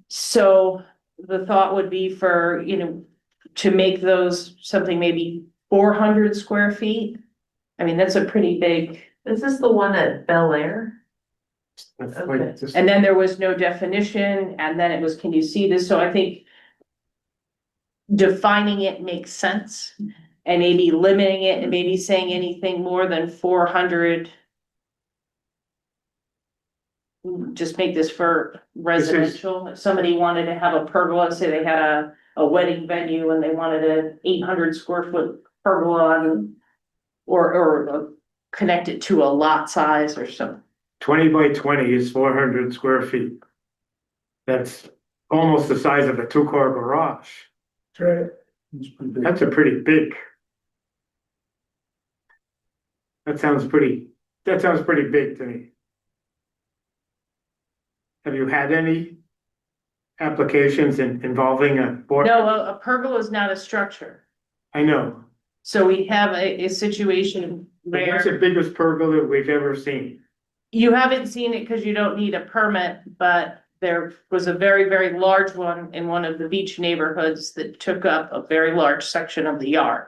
So the thought would be for, to make those something maybe 400 square feet. I mean, that's a pretty big. Is this the one at Bel Air? That's Okay. like just- And then there was no definition, and then it was, can you see this? So I think defining it makes sense, and maybe limiting it, and maybe saying anything more than 400. Just make this for residential. If somebody wanted to have a pergola, say they had a wedding venue and they wanted an 800 square foot pergola, or connect it to a lot size or something. 20 by 20 is 400 square feet. That's almost the size of a 2-car garage. That's right. That's a pretty big. That sounds pretty big to me. Have you had any applications involving a board? No, a pergola is not a structure. I know, So we have a situation but that's the where biggest pergola we've ever seen. you haven't seen it because you don't need a permit, but there was a very, very large one in one of the beach neighborhoods that took up a very large section of the yard.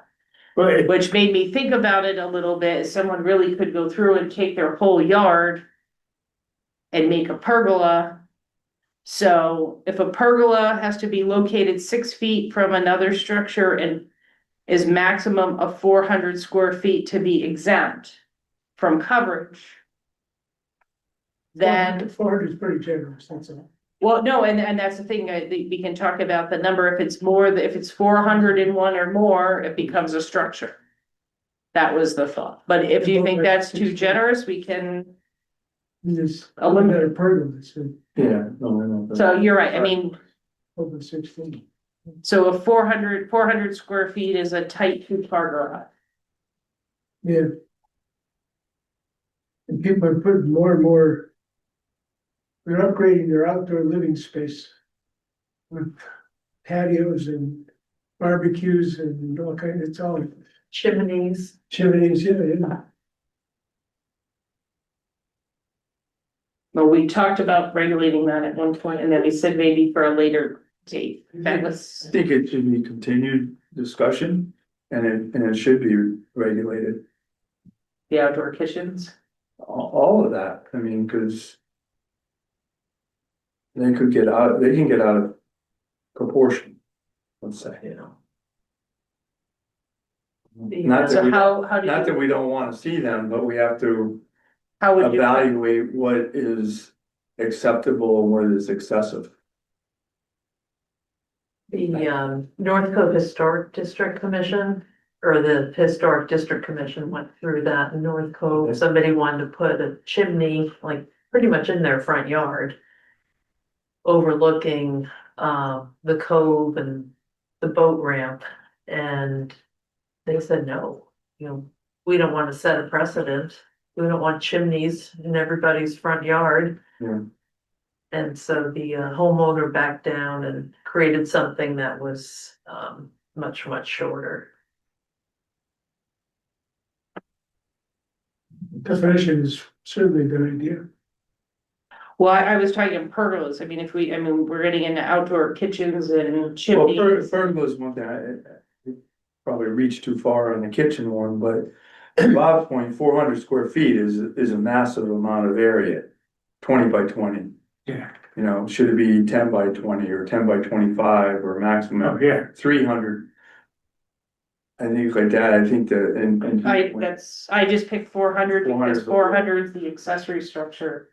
But Which made me think about it a little bit, someone really could go through and take their whole yard and make a pergola. So if a pergola has to be located 6 feet from another structure and is maximum of 400 square feet to be exempt from coverage. Then, 400 is pretty generous, that's all. well, no, and that's the thing, we can talk about the number, if it's more, if it's 401 or more, it becomes a structure. That was the thought, but if you think that's too generous, we can, There's a little better pergolas than Yeah, no, I know. so you're right, I mean, over 16. so a 400 square feet is a tight two-car garage. Yeah. And people are putting more and more. They're upgrading their outdoor living space. With patios and barbecues and all kinds, it's all Chimneys. chimneys, yeah. Well, we talked about regulating that at one point, and then we said maybe for a later date, that I was, think it should be continued discussion and it should be regulated. the outdoor kitchens. All of that, I mean, cause they can get out of proportion, let's say, you know. Not that So we, how do not that you, we don't wanna see them, but we have to how would you? evaluate what is acceptable and what is excessive. The North Cove Historic District Commission, or the Historic District Commission went through that in North Cove. Somebody wanted to put a chimney, like pretty much in their front yard. Overlooking the cove and the boat ramp, and they said no, you know, we don't want to set a precedent. We don't want chimneys in everybody's front yard. Yeah. And so the homeowner backed down and created something that was much, much shorter. Definition is certainly a good idea. Well, I was talking in pergolas, I mean, we're getting into outdoor kitchens and Well, chimneys. pergolas one thing, I probably reached too far on the kitchen one, but to Bob's point, 400 square feet is a massive amount of area. 20 by 20, Yeah, you know, should it be 10 by 20 or 10 by 25 or oh, maximum yeah, 300? I think like that, I think that, and. I just picked 400 because 400. 400 is the accessory structure.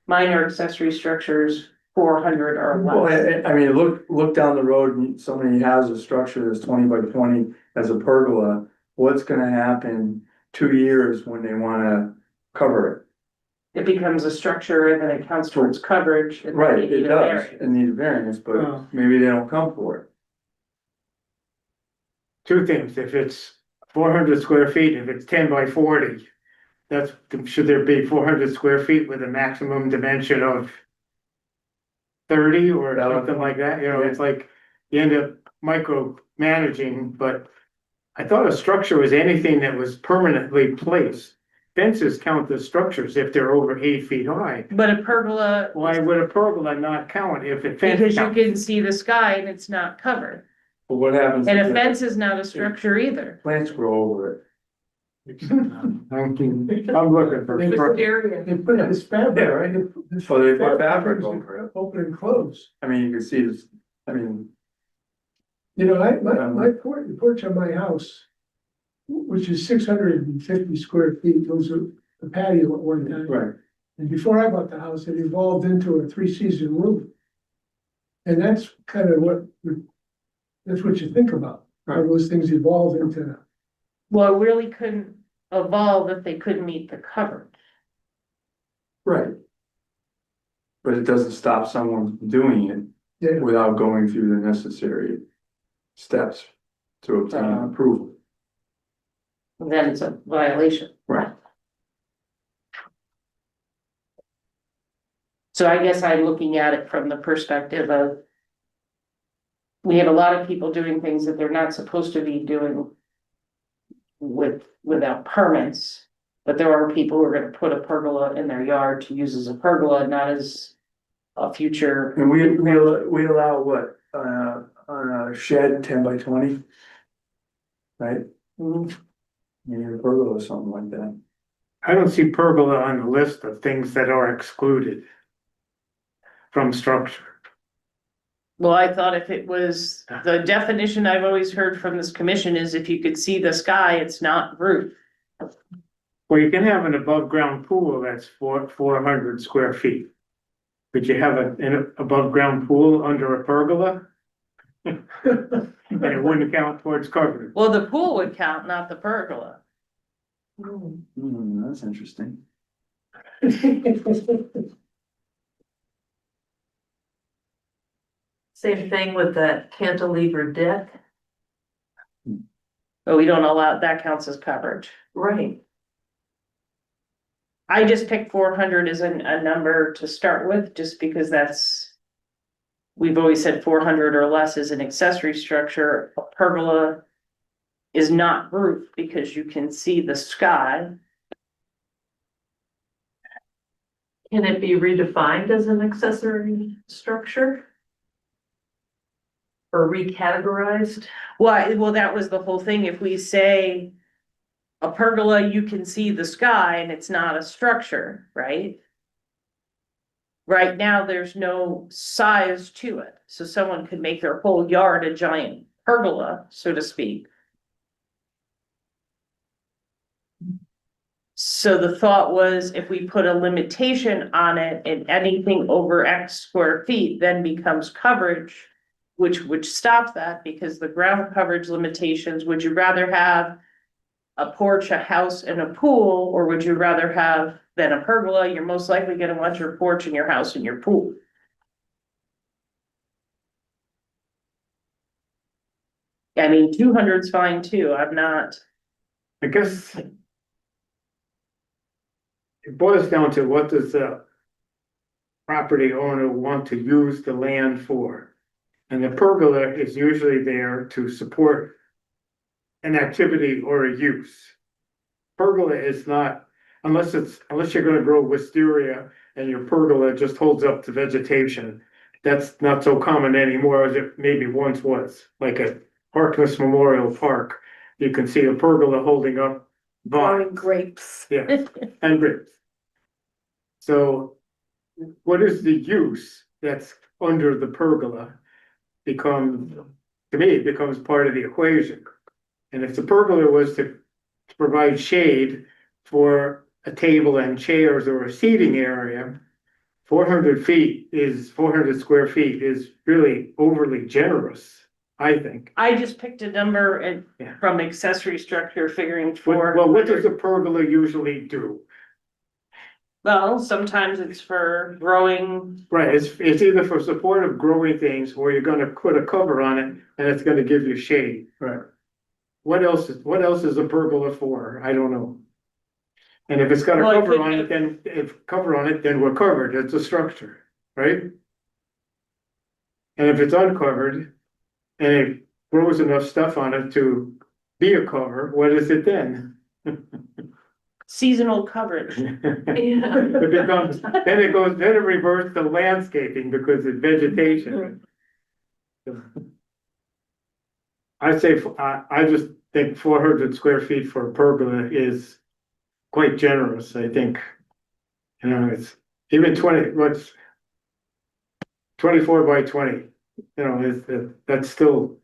Minor accessory structures, 400 or Well, less. I mean, look down the road and somebody has a structure that's 20 by 20 as a pergola. What's gonna happen 2 years when they wanna cover It becomes a structure and then it counts towards coverage. it? and then Right, you it need a does, variance. it needs a variance, but Oh. maybe they don't come for it. two things, if it's 400 square feet, if it's 10 by 40. That's, should there be 400 square feet with a maximum dimension of 30 or That would- something like that, you know, it's like you end up micromanaging, but I thought a structure was anything that was permanently placed. Fences count as structures if they're over 8 feet high. But a pergola, Why would a pergola not count if it fence because you counts? can see the sky and it's not covered. But what happens? And if a the fence is not a structure either. Plants grow over it. I'm looking for. Area. They put this fabric, Yeah, right. So they put fabric is over it. Open and close. I mean, you can see this, I mean, You know, my porch, the porch on my house, which is 650 square feet, was a patio at one time. right, And before I bought the house, it evolved into a 3-season roof. And that's kind of that's what you think about, how those things evolve into. Well, it really couldn't evolve if they couldn't meet the coverage. right. But it doesn't stop someone from doing it Yeah, without going through the necessary steps to obtain approval. Then it's a violation. Right. So I guess I'm looking at it from the perspective of. We have a lot of people doing things that they're not supposed to be doing. Without permits, but there are people who are gonna put a pergola in their yard to use as a pergola, not as. A future. And we allow what, on a shed 10 by 20? Right, Mhm. maybe a pergola or something like that. I don't see pergola on the list of things that are excluded from structure. Well, I thought if it was, the definition I've always heard from this commission is if you could see the sky, it's not roof. Well, you can have an above-ground pool that's 400 square feet. But you have an above-ground pool under a pergola? And it wouldn't count towards coverage. Well, the pool would count, not the pergola. That's interesting. Same thing with that cantilever deck. But we don't allow, that counts as coverage. Right. I just picked 400 as a number to start with, just because that's. We've always said 400 or less is an accessory structure. A pergola is not roof because you can see the sky. Can it be redefined as an accessory structure? Or recategorized? Well, that was the whole thing. If we say a pergola, you can see the sky and it's not a structure, right? Right now, there's no size to it, so someone could make their whole yard a giant pergola, so to speak. So the thought was if we put a limitation on it and anything over X square feet then becomes coverage, which stops that because the ground coverage limitations, would you rather have a porch, a house, and a pool, or would you rather have than a pergola? You're most likely gonna want your porch and your house and your pool. I mean, 200 is fine too. I'm not, I guess it boils down to what does the property owner want to use the land for? And the pergola is usually there to support an activity or a use. Pergola is not, unless you're gonna grow wisteria and your pergola just holds up to vegetation. That's not so common anymore as it maybe once was, like a Harkness Memorial Park. You can see a pergola holding up Growing vines. grapes. Yeah, and grapes. So what is the use that's under the pergola becomes, to me, it becomes part of the equation. And if the pergola was to provide shade for a table and chairs or a seating area, 400 square feet is really overly generous, I think. I just picked a number and Yeah. from accessory structure figuring Well, what does for. a pergola usually do? Well, sometimes it's for growing, Right, it's either for support of growing things, or you're gonna put a cover on it and it's gonna give you shade. Right. What else is a pergola for? I don't know. And if it's got a Well, it cover could on be- it, then we're covered, it's a structure, right? And if it's uncovered and it grows enough stuff on it to be a cover, what is it then? seasonal coverage. It becomes, then it reverts to landscaping because it's vegetation. I just think 400 square feet for a pergola is quite generous, I think. You know, it's even 24 by 20, you know, that's still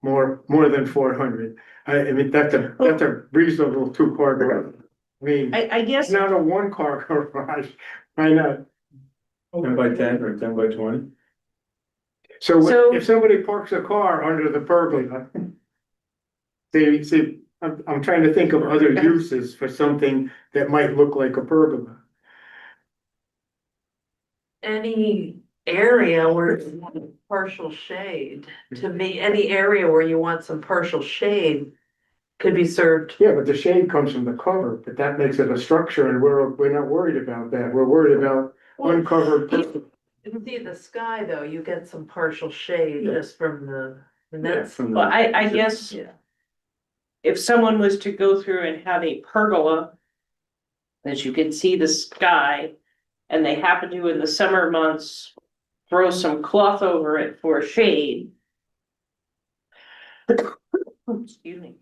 more than 400. I mean, that's a reasonable two-car garage. I mean, I guess, it's not a one-car garage, why not? 10 by 10 or 10 by 20? So- If somebody parks a car under the pergola, I'm trying to think of other uses for something that might look like a pergola. Any area where you want partial shade, to me, any area where you want some partial shade could be served. Yeah, but the shade comes from the cover, but that makes it a structure and we're not worried about that. We're worried about uncovered. You can see the sky though, you get some partial shade just from and that's. From well, the, I guess Yeah. if someone was to go through and have a pergola that you can see the sky, and they happen to in the summer months throw some cloth over it for shade. Excuse me.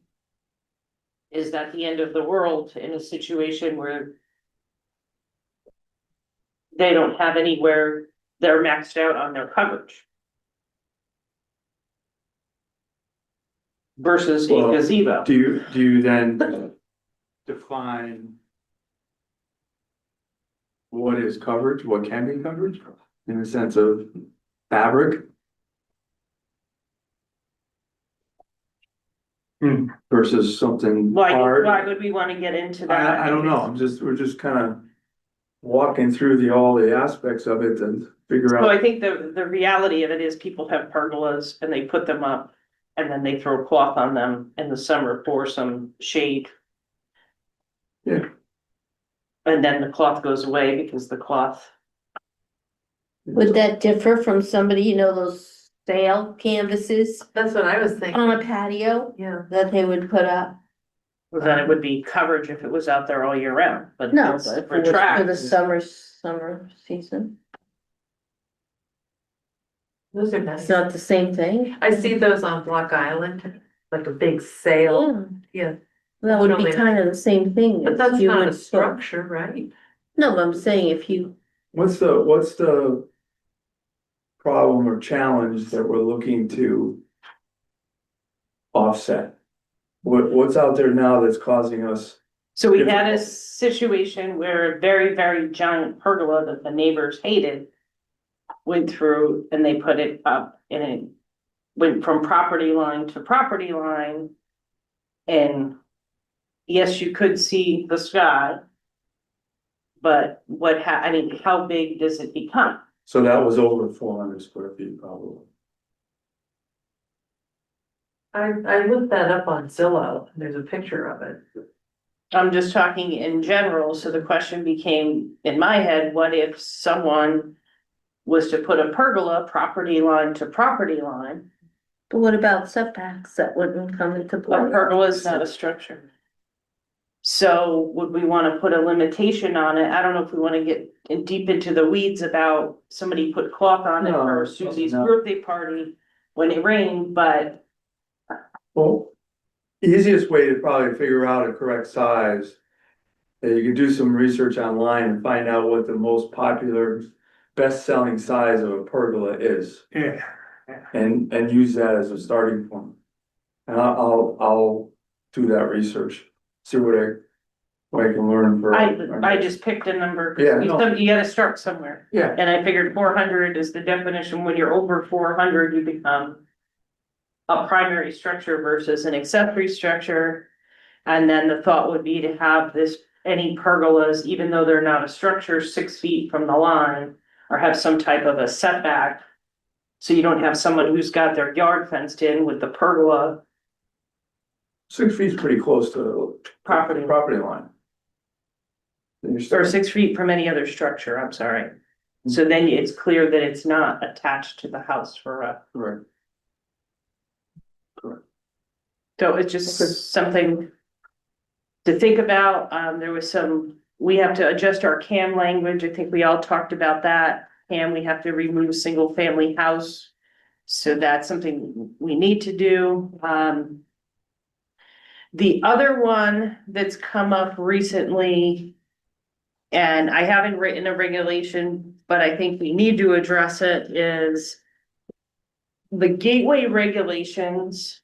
Is that the end of the world in a situation where they don't have anywhere, they're maxed out on their coverage? versus a Well, gazebo. Do you then define what is coverage, what can be coverage, in the sense of fabric? Versus something Why hard? would we wanna get into that? I don't know, we're just kind of walking through all the aspects of it and figure So I out. think the reality of it is people have pergolas and they put them up and then they throw cloth on them in the summer for some shade. Yeah. And then the cloth goes away because the cloth, Would that differ from somebody, you know, those sail canvases That's what I was thinking, on a patio yeah. that they would put up? then it would be coverage if it was out there all year round, but No, it's but if it was for the retracts. summer season. Those are It's nice. not the same thing. I see those on Block Island, like a big sail, yeah, That would be Really. kind of the same thing. but as that's you not would a put- structure, right? No, but I'm saying if you, What's the problem or challenge that we're looking to offset? What's out there now that's causing us? So we had a Difficult. situation where a very, very giant pergola that the neighbors hated went through and they put it up and it went from property line to property line. And yes, you could see the sky. But I mean, how big does it become? So that was over 400 square feet probably. I looked that up on Zillow, there's a picture of it. I'm just talking in general, so the question became in my head, what if someone was to put a pergola property line to property line? but what about setbacks that wouldn't come into A play? pergola is not a structure. So would we wanna put a limitation on it? I don't know if we wanna get deep into the weeds about somebody put cloth on it No, for Susie's no. birthday party when it rained, but Well, easiest way to probably figure out a correct size. You can do some research online and find out what the most popular, best-selling size of a pergola is. Yeah. And use that as a starting point. And I'll do that research, see what I can learn for. I just picked a number. Yeah, no. You gotta start somewhere. Yeah, And I figured 400 is the definition. When you're over 400, you become a primary structure versus an accessory structure. And then the thought would be to have any pergolas, even though they're not a structure, 6 feet from the line, or have some type of a setback. So you don't have someone who's got their yard fenced in with the pergola 6 feet's pretty close to. Property. Property line. Then you're still- or 6 feet from any other structure, I'm sorry. So then it's clear that it's not attached to the house for a. Right. So it's just something to think about. There was we have to adjust our CAM language. I think we all talked about that. And we have to remove single family house. So that's something we need to do. The other one that's come up recently, and I haven't written a regulation, but I think we need to address it, is the gateway regulations.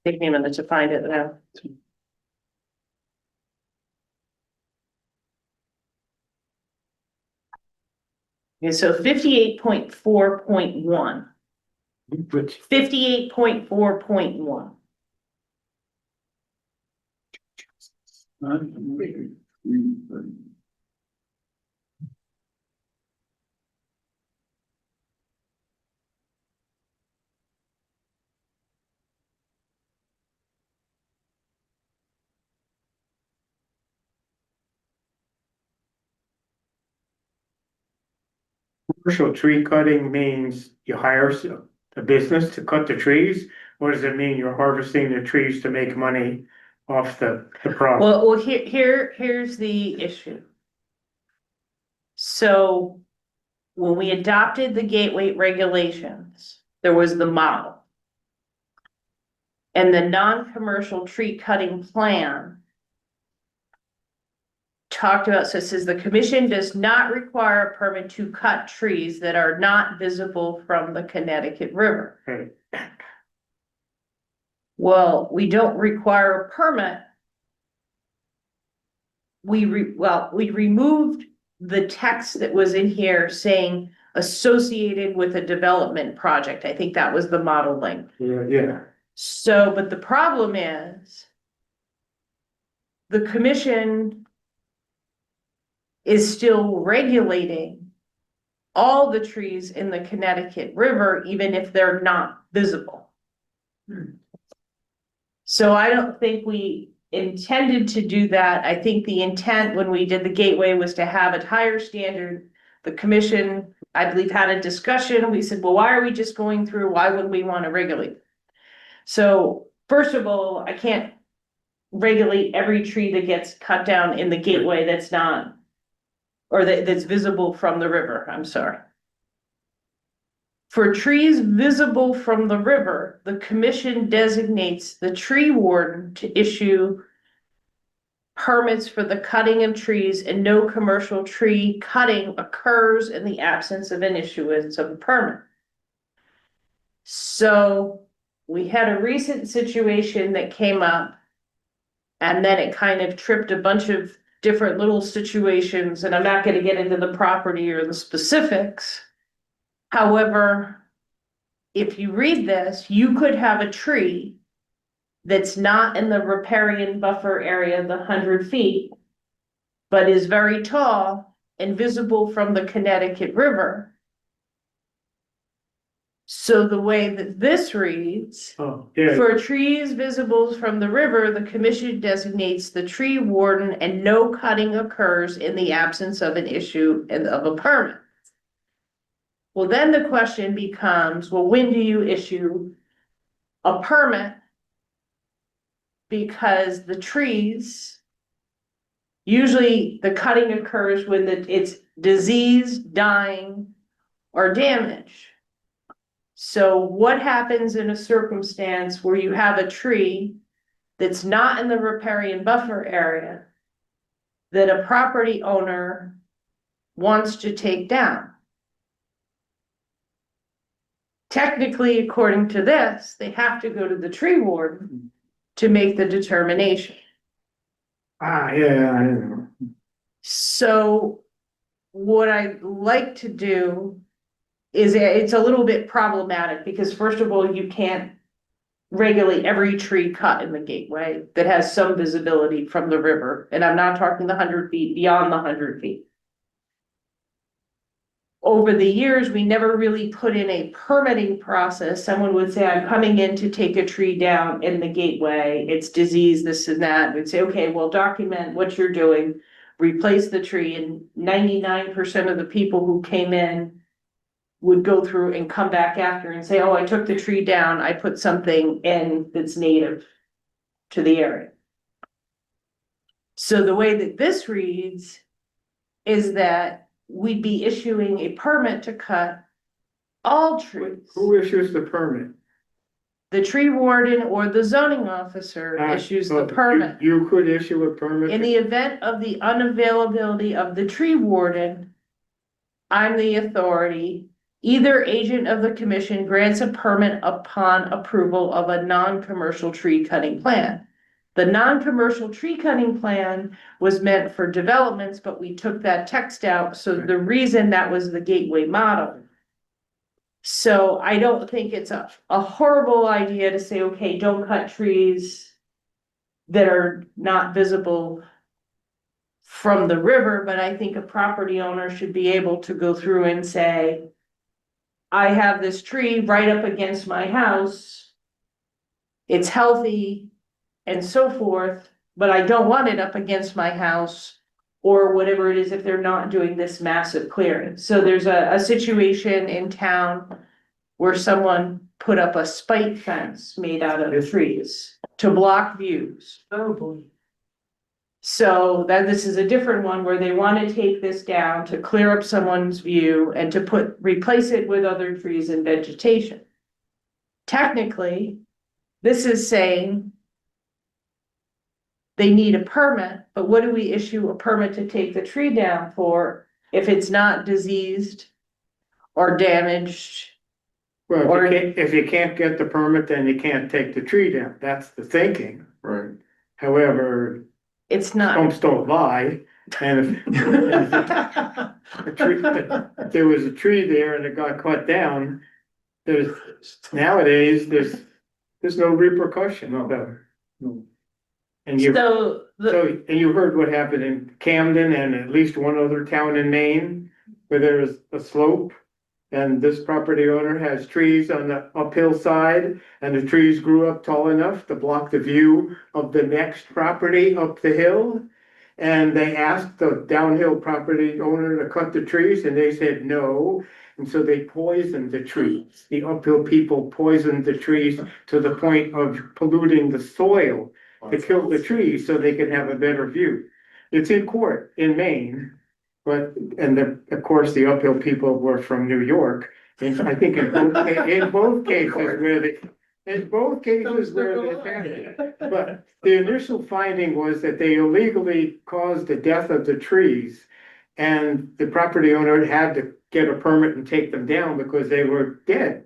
Take me a minute to find it now. Okay, so 58.4.1. Which, 58.4.1. commercial tree cutting means you hire a business to cut the trees? Or does it mean you're harvesting the trees to make money off the product? Well, here's the issue. So when we adopted the gateway regulations, there was the model. And the non-commercial tree cutting plan talked about, so it says the commission does not require a permit to cut trees that are not visible from the Connecticut River. Right. Well, we don't require a permit. We removed the text that was in here saying associated with a development project. I think that was the model link. Yeah. So, but the problem is the commission is still regulating all the trees in the Connecticut River, even if they're not visible. So I don't think we intended to do that. I think the intent when we did the gateway was to have a higher standard. The commission, I believe, had a discussion. We said, well, why are we just going through? Why would we want to regulate? So first of all, I can't regulate every tree that gets cut down in the gateway that's not, or that's visible from the river, I'm sorry. For trees visible from the river, the commission designates the tree warden to issue permits for the cutting of trees, and no commercial tree cutting occurs in the absence of an issuance of a permit. So we had a recent situation that came up, and then it kind of tripped a bunch of different little situations, and I'm not going to get into the property or the specifics. However, if you read this, you could have a tree that's not in the riparian buffer area, the 100 feet, but is very tall and visible from the Connecticut River. So the way that this reads, for trees visible from the river, the commission designates the tree warden and no cutting occurs in the absence of an issue of a permit. Well, then the question becomes, well, when do you issue a permit? Because the trees, usually the cutting occurs when it's diseased, dying, or damaged. So what happens in a circumstance where you have a tree that's not in the riparian buffer area that a property owner wants to take down? Technically, according to this, they have to go to the tree warden to make the determination. Yeah, I know. So what I'd like to do is, it's a little bit problematic because first of all, you can't regulate every tree cut in the gateway that has some visibility from the river. And I'm not talking the 100 feet, beyond the 100 feet. Over the years, we never really put in a permitting process. Someone would say, I'm coming in to take a tree down in the gateway. It's diseased, this and that. We'd say, okay, well, document what you're doing, replace the tree. And 99% of the people who came in would go through and come back after and say, oh, I took the tree down. I put something in that's native to the area. So the way that this reads is that we'd be issuing a permit to cut all trees. Who issues the permit? The tree warden or the zoning officer issues the permit. You could issue a permit? In the event of the unavailability of the tree warden, I'm the authority. Either agent of the commission grants a permit upon approval of a non-commercial tree cutting plan. The non-commercial tree cutting plan was meant for developments, but we took that text out. So the reason that was the gateway model. So I don't think it's a horrible idea to say, okay, don't cut trees that are not visible from the river, but I think a property owner should be able to go through and say, I have this tree right up against my house. It's healthy and so forth, but I don't want it up against my house. or whatever it is if they're not doing this massive clearing. So there's a situation in town where someone put up a spike fence made out of trees to block views. Oh, boy. So that this is a different one where they want to take this down to clear up someone's view and to replace it with other trees and vegetation. Technically, this is saying they need a permit, but what do we issue a permit to take the tree down for if it's not diseased or damaged? Well, Or- if you can't get the permit, then you can't take the tree down. That's the thinking. Right. However, It's not. stumps don't lie. And if there was a tree there and it got cut down, nowadays, there's no repercussion. No. And you, So and you heard what happened in Camden and at least one other town in Maine, where there's a slope. And this property owner has trees on the uphill side, and the trees grew up tall enough to block the view of the next property up the hill. And they asked the downhill property owner to cut the trees, and they said no. And so they poisoned the trees. The uphill people poisoned the trees to the point of polluting the soil to kill the trees so they could have a better view. It's in court in Maine. But, of course, the uphill people were from New York, and I think in both cases where but the initial finding was that they illegally caused the death of the trees. And the property owner had to get a permit and take them down because they were dead.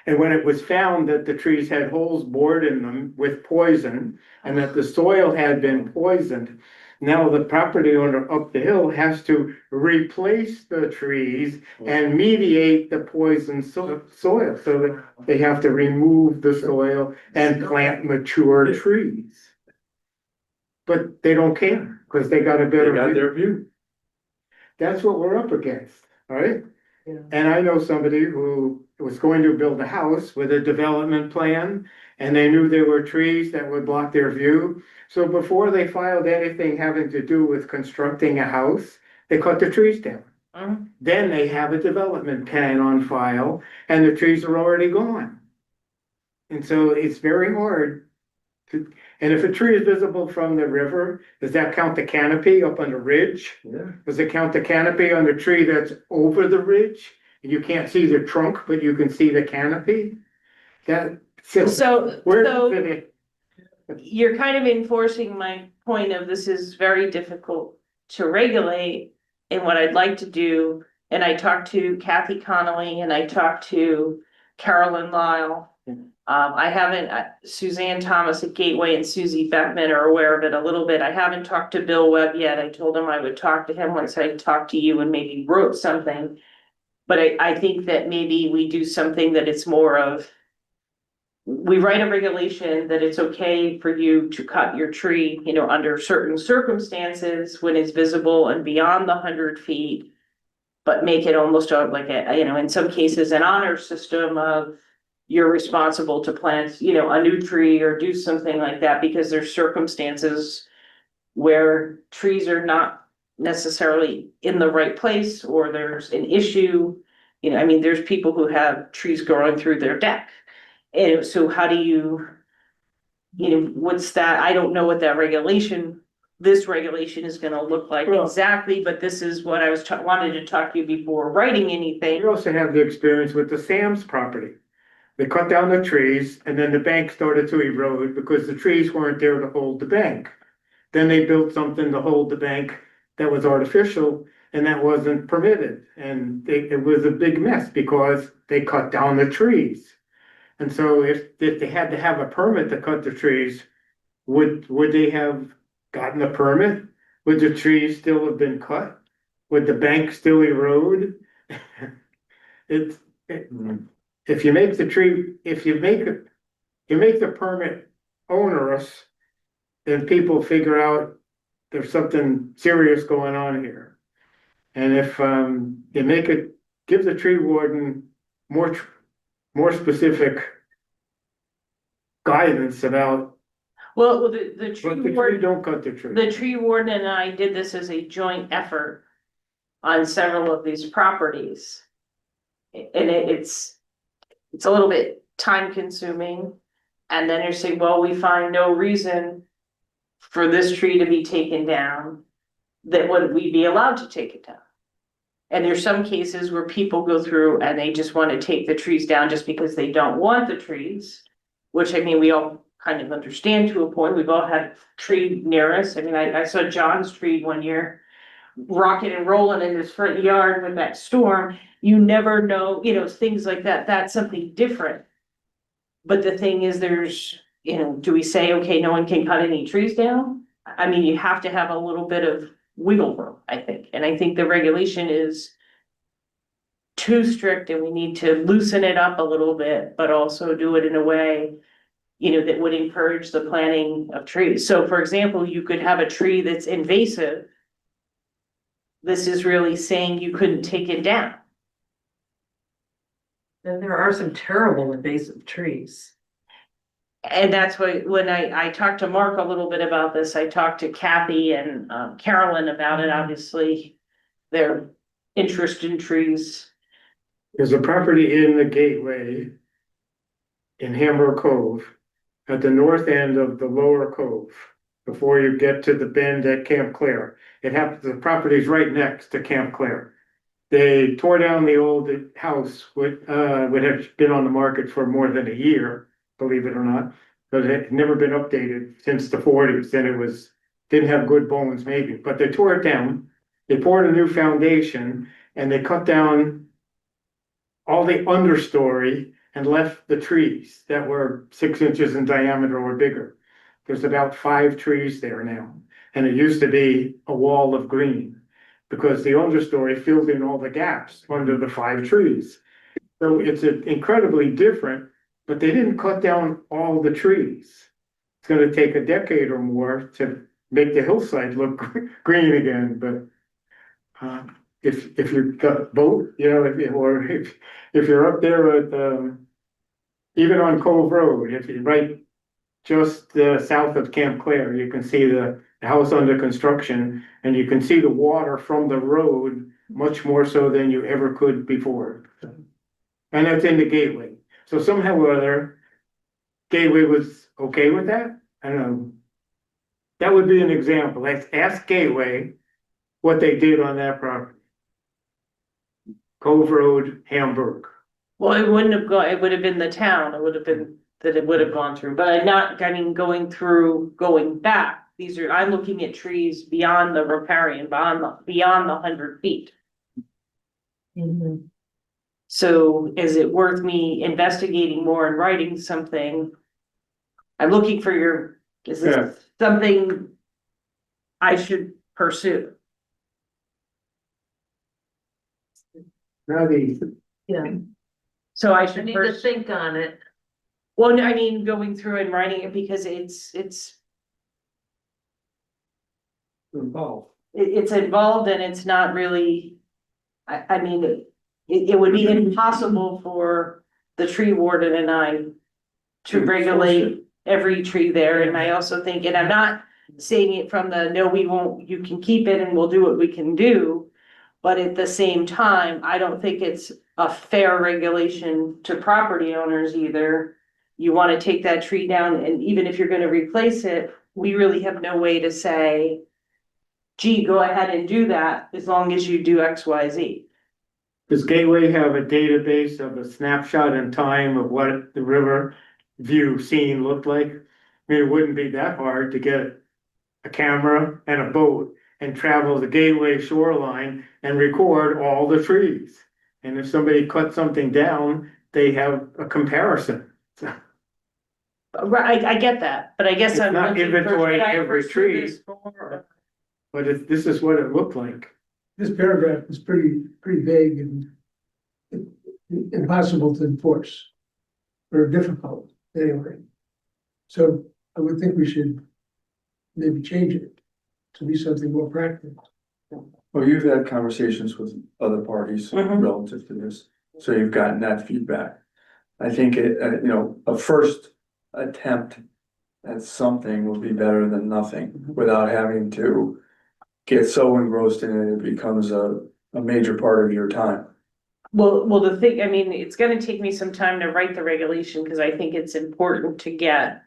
And when it was found that the trees had holes bored in them with poison and that the soil had been poisoned, now the property owner up the hill has to replace the trees and mediate the poisoned soil. So that they have to remove the soil and plant mature trees. But they don't care because they got a They better got view. their view. That's what we're up against, all right? Yeah. And I know somebody who was going to build a house with a development plan, and they knew there were trees that would block their view. So before they filed anything having to do with constructing a house, they cut the trees down. Mhm. Then they have a development plan on file, and the trees are already gone. And so it's very hard to, and if a tree is visible from the river, does that count the canopy up on the ridge? Yeah. Does it count the canopy on the tree that's over the ridge? And you can't see the trunk, but you can see the canopy? So Where does it fit in? you're kind of enforcing my point of this is very difficult to regulate. And what I'd like to do, and I talked to Kathy Connolly and I talked to Carolyn Lyle. I haven't, Suzanne Thomas at Gateway and Susie Beckman are aware of it a little bit. I haven't talked to Bill Webb yet. I told him I would talk to him once I talked to you and maybe wrote something. But I think that maybe we do something that it's more of, we write a regulation that it's okay for you to cut your tree, you know, under certain circumstances when it's visible and beyond the 100 feet. But make it almost like a, you know, in some cases, an honor system of you're responsible to plant, you know, a new tree or do something like that, because there's circumstances where trees are not necessarily in the right place, or there's an issue. You know, I mean, there's people who have trees growing through their deck. And so how do you know, what's that? I don't know what that regulation, this regulation is gonna look like Well- exactly, but this is what I was wanted to talk to you before writing anything. You also have the experience with the Sam's property. They cut down the trees and then the bank started to erode because the trees weren't there to hold the bank. Then they built something to hold the bank that was artificial and that wasn't permitted. And it was a big mess because they cut down the trees. And so if they had to have a permit to cut the trees, would they have gotten a permit? Would the trees still have been cut? Would the bank still erode? If you make the tree, if you make the permit onerous, then people figure out there's something serious going on here. And if you make it, give the tree warden more specific guidance about Well, the tree But the tree, warden, don't cut the tree. the tree warden and I did this as a joint effort on several of these properties. And it's a little bit time consuming. And then you're saying, well, we find no reason for this tree to be taken down, that would we be allowed to take it down? And there's some cases where people go through and they just want to take the trees down just because they don't want the trees. Which I mean, we all kind of understand to a point. We've all had tree near us. I mean, I saw John's tree one year. Rocking and rolling in his front yard with that storm. You never know, things like that. That's something different. But the thing is, do we say, okay, no one can cut any trees down? I mean, you have to have a little bit of wiggle room, I think, and I think the regulation is too strict and we need to loosen it up a little bit, but also do it in a way, that would encourage the planting of trees. So for example, you could have a tree that's invasive. This is really saying you couldn't take it down. And there are some terrible invasive trees. And that's why, when I talked to Mark a little bit about this, I talked to Kathy and Carolyn about it, obviously. Their interest in trees. There's a property in the gateway in Hamburg Cove, at the north end of the lower cove, before you get to the bend at Camp Clare. The property's right next to Camp Clare. They tore down the old house, which had been on the market for more than a year, believe it or not, but it had never been updated since the 40s, and didn't have good bones maybe, but they tore it down. They poured a new foundation and they cut down all the understory and left the trees that were 6 inches in diameter or bigger. There's about 5 trees there now, and it used to be a wall of green because the understory filled in all the gaps under the 5 trees. So it's incredibly different, but they didn't cut down all the trees. It's going to take a decade or more to make the hillside look green again, but if you've got a boat, if you're up there at even on Cove Road, if you're right just south of Camp Clare, you can see the house under construction, and you can see the water from the road much more so than you ever could before. And that's in the gateway. So somehow or other, Gateway was okay with that. I don't know. That would be an example. Let's ask Gateway what they did on that property. Cove Road, Hamburg. Well, it wouldn't have gone, it would have been the town, it would have been that it would have gone through, but going back. I'm looking at trees beyond the riparian, beyond the 100 feet. Mhm. So is it worth me investigating more and writing something? I'm looking for is this something I should pursue? Now Yeah, So I I should need to pursue. think on it. Well, no, I mean, going through and writing it because it's involved. it's involved and it's not really. I mean, it would be impossible for the tree warden and I to regulate every tree there, and I also think, and I'm not saying it from no, we won't, you can keep it and we'll do what we can do. But at the same time, I don't think it's a fair regulation to property owners either. You wanna take that tree down, and even if you're gonna replace it, we really have no way to say, gee, go ahead and do that as long as you do X, Y, Z. Does Gateway have a database of a snapshot in time of what the river view scene looked like? I mean, it wouldn't be that hard to get a camera and a boat and travel the Gateway shoreline and record all the trees. And if somebody cut something down, they have a comparison. Right, I get that, but I guess It's I'm not looking for, inventory should I every pursue tree. this more? But this is what it looked like. This paragraph is pretty vague and impossible to enforce. Or difficult, anyway. So I would think we should maybe change it to be something more practical. Well, you've had conversations with other parties Mhm. relative to this, so you've gotten that feedback. I think a first attempt at something would be better than nothing, without having to get so engrossed in it, it becomes a major part of your time. Well, the thing, I mean, it's gonna take me some time to write the regulation, cause I think it's important to get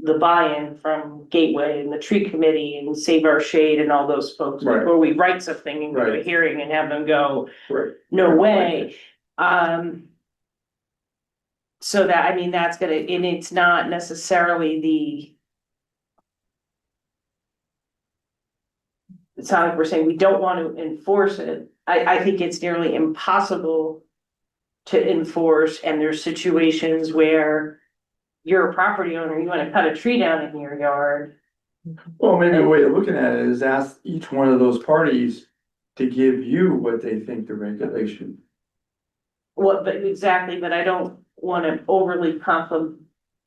the buy-in from Gateway and the tree committee and Save Our Shade and all those folks Right. before we write something and go to a Right. hearing and have them go, Right. no way. So that, I mean, that's gonna, and it's not necessarily it's not like we're saying we don't want to enforce it. I think it's nearly impossible to enforce, and there's situations where you're a property owner, you wanna cut a tree down in your yard. Well, maybe a way of looking at it is ask each one of those parties to give you what they think the regulation. What, but exactly, but I don't wanna overly complicate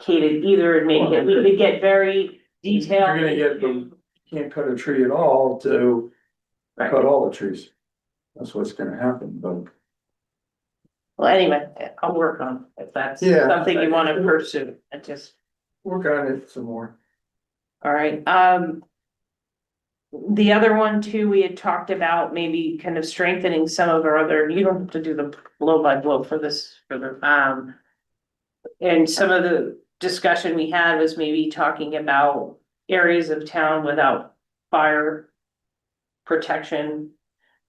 it either and make it, we could get very detailed. You're gonna get them, can't cut a tree at all to Right. cut all the trees. That's what's gonna happen, but. Well, anyway, I'll work on it, if that's Yeah. something you wanna pursue, and just, Work on it some more. all right, the other one too, we had talked about maybe kind of strengthening some of our other, you don't have to do the blow by blow for this, for the, and some of the discussion we had was maybe talking about areas of town without fire protection.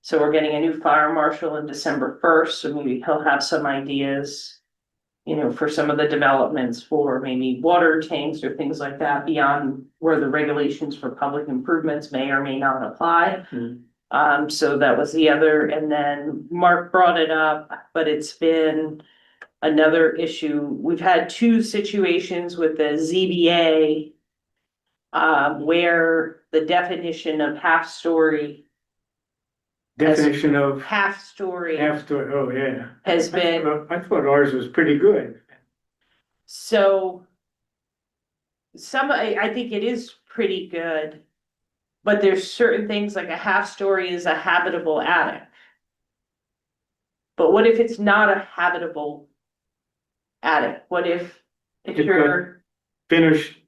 So we're getting a new fire marshal in December 1st, so maybe he'll have some ideas, you know, for some of the developments for maybe water tanks or things like that beyond where the regulations for public improvements may or may not apply. So that was the other, and then Mark brought it up, but it's been another issue. We've had two situations with the ZBA where the definition of half-story Definition of half-story half-story, oh, yeah. has been, I thought ours was pretty good. so I think it is pretty good, but there's certain things like a half-story is a habitable attic. But what if it's not a habitable attic? What if It's you're, Finished,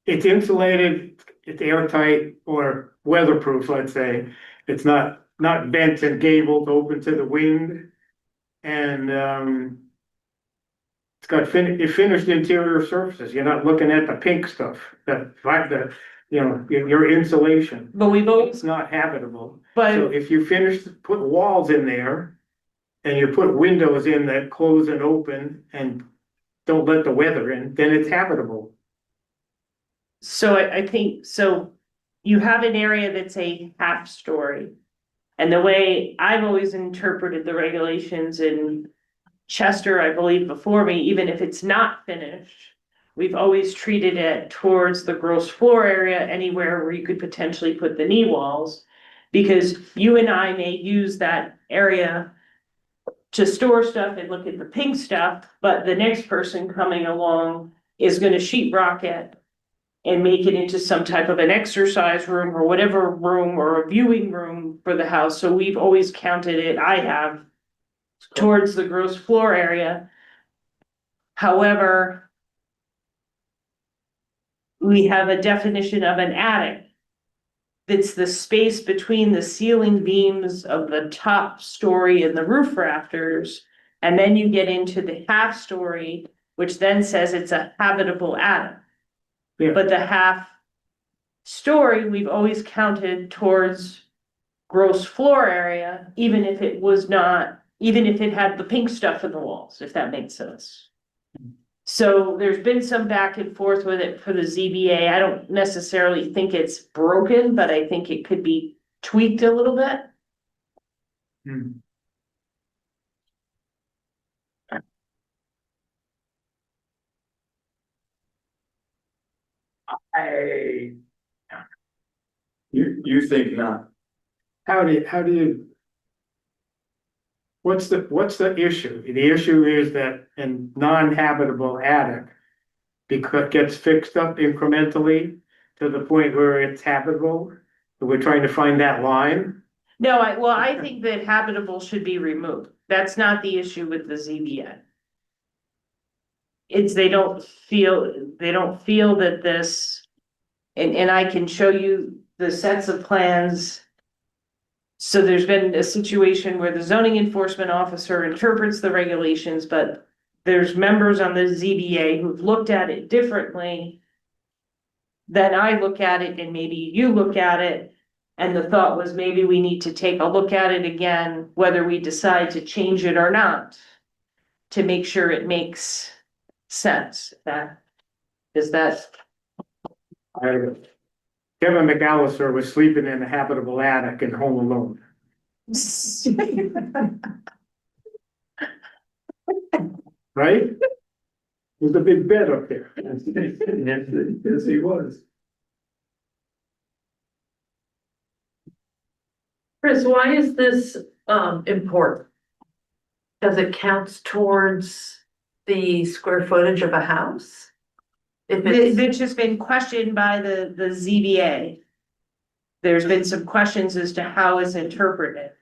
it's insulated, it's airtight or weatherproof, let's say. It's not bent and gabled open to the wind. And it's got finished interior surfaces. You're not looking at the pink stuff, your insulation. but we've always, It's not habitable. So but if you put walls in there and you put windows in that close and open and don't let the weather in, then it's habitable. so I think, so you have an area that's a half-story. And the way I've always interpreted the regulations in Chester, I believe before me, even if it's not finished, we've always treated it towards the gross floor area, anywhere where you could potentially put the knee walls. Because you and I may use that area to store stuff and look at the pink stuff, but the next person coming along is gonna sheetrock it and make it into some type of an exercise room or whatever room or a viewing room for the house. So we've always counted it, I have, towards the gross floor area. However, we have a definition of an attic. That's the space between the ceiling beams of the top story and the roof rafters. And then you get into the half story, which then says it's a habitable attic. Yeah. But the half story, we've always counted towards gross floor area, even if it was not, even if it had the pink stuff in the walls, if that makes sense. So there's been some back and forth with it for the ZBA. I don't necessarily think it's broken, but I think it could be tweaked a little bit. Hmm. You think not? How do you? What's the issue? The issue is that a non-habitable attic gets fixed up incrementally to the point where it's habitable. We're trying to find that line. No, I think that habitable should be removed. That's not the issue with the ZBA. they don't feel that this, and I can show you the sets of plans. So there's been a situation where the zoning enforcement officer interprets the regulations, but there's members on the ZBA who've looked at it differently than I look at it, and maybe you look at it. And the thought was maybe we need to take a look at it again, whether we decide to change it or not, to make sure it makes sense. Is that, Kevin McAllister was sleeping in a habitable attic in Home Alone. Right? There's a big bed up there. Yes, he was. Chris, why is this important? Because it counts towards the square footage of a house? If it's, it's just been questioned by the ZBA. There's been some questions as to how it's interpreted.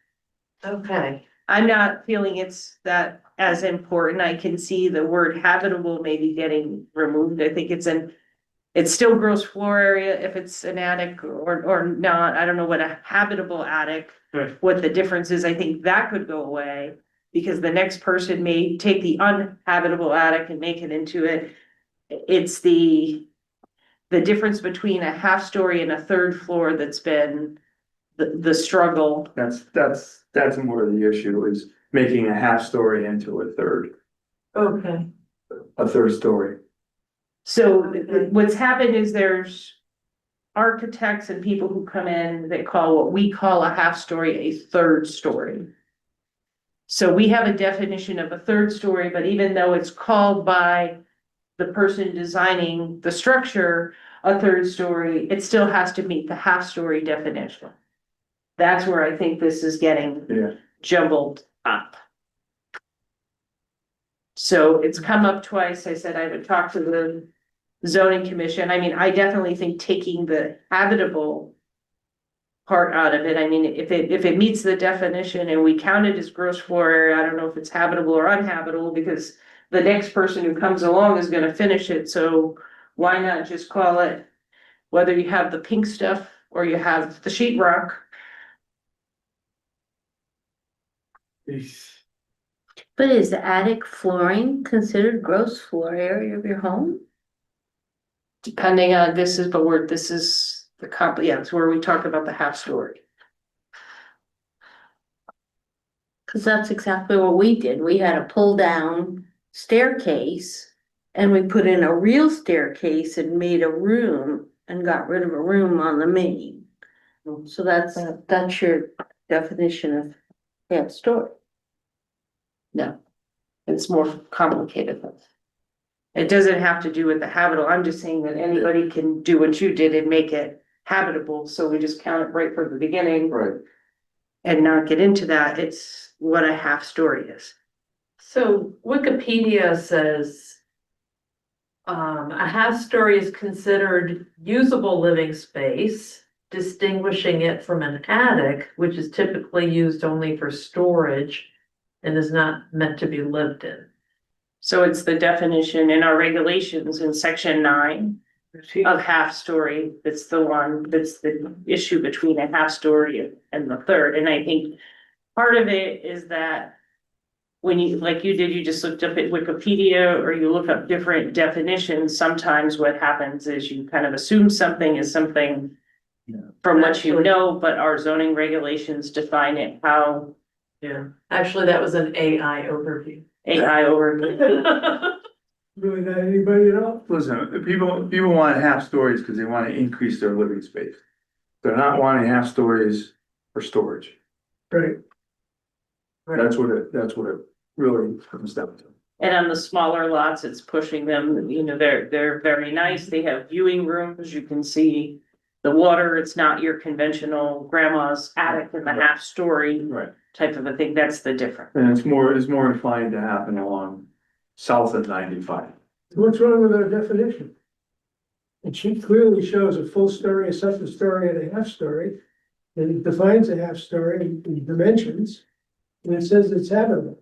okay, I'm not feeling it's that as important. I can see the word habitable maybe getting removed. I think it's still gross floor area if it's an attic or not. I don't know what a habitable attic, Right. what the difference is. I think that could go away because the next person may take the uninhabitable attic and make it into it. It's the difference between a half story and a third floor that's been the struggle. That's more of the issue, is making a half story into a third story. So what's happened is there's architects and people who come in that call what we call a half story a third story. So we have a definition of a third story, but even though it's called by the person designing the structure a third story, it still has to meet the half story definition. That's where I think this is getting Yeah. jumbled up. So it's come up twice. I said I would talk to the zoning commission. I mean, I definitely think taking the habitable part out of it, I mean, if it meets the definition and we count it as gross floor area, I don't know if it's habitable or uninhabitable, because the next person who comes along is gonna finish it, so why not just call it, whether you have the pink stuff or you have the sheetrock. But is the attic flooring considered gross floor area of your home? Depending on, this is the yeah, it's where we talk about the half story. Cause that's exactly what we did. We had a pull down staircase. And we put in a real staircase and made a room and got rid of a room on the main. So that's your definition of half story. No, it's more complicated than that. It doesn't have to do with the habitable. I'm just saying that anybody can do what you did and make it habitable, so we just count it right from the beginning. Right. And not get into that. It's what a half story is. so Wikipedia says a half story is considered usable living space, distinguishing it from an attic, which is typically used only for storage and is not meant to be lived in. So it's the definition in our regulations in section 9 of half story. That's the issue between a half story and the third. And I think part of it is that when you, like you did, you just looked up at Wikipedia or you look up different definitions. Sometimes what happens is you kind of assume something is something from what you know, but our zoning regulations define it how. Yeah, actually, that was an AI overview. AI over. Really not anybody at all? Listen, people want half stories because they want to increase their living space. They're not wanting half stories for storage. Right. That's what it really comes down to. And on the smaller lots, it's pushing them, they're very nice. They have viewing rooms. You can see the water. It's not your conventional grandma's attic in the half story Right. type of a thing. That's the difference. And it's more inclined to happen along south of 95. What's wrong with our definition? And she clearly shows a full story, a second story, and a half story. And it defines a half story in dimensions, and it says it's habitable.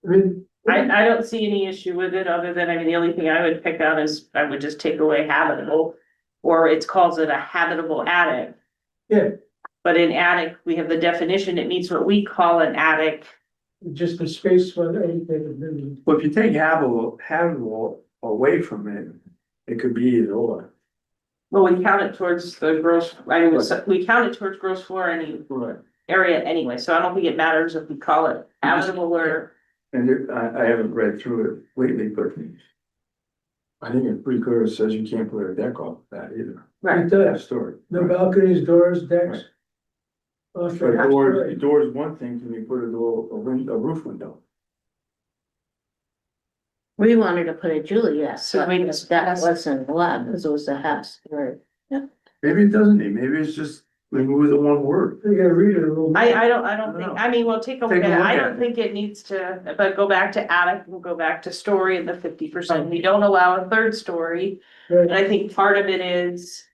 I mean, I don't see any issue with it, other than, I mean, the only thing I would pick out is, I would just take away habitable. Or it calls it a habitable attic. yeah, But in attic, we have the definition, it meets what we call an attic. just the space for anything. Well, if you take habitable away from it, it could be either or. Well, we count it towards the gross, I mean, we count it towards gross floor any Right. area anyway, so I don't think it matters if we call it habitable or. And I haven't read through it lately, but I think it's pretty clear, it says you can't put a deck off that either. It That does, story. no balconies, doors, decks. Off But the half story. door is one thing, can you put a roof window? We wanted to put a Juliet, So but we that wasn't allowed, because it was a house, or, Maybe it doesn't need, maybe it's just remove the one word. You gotta read it a little. I don't think, No. I mean, we'll take a look Take a at it, look I at don't it. think it needs to, but go back to attic, we'll go back to story and the 50%, we don't allow a third story. Right. And I think part of it is.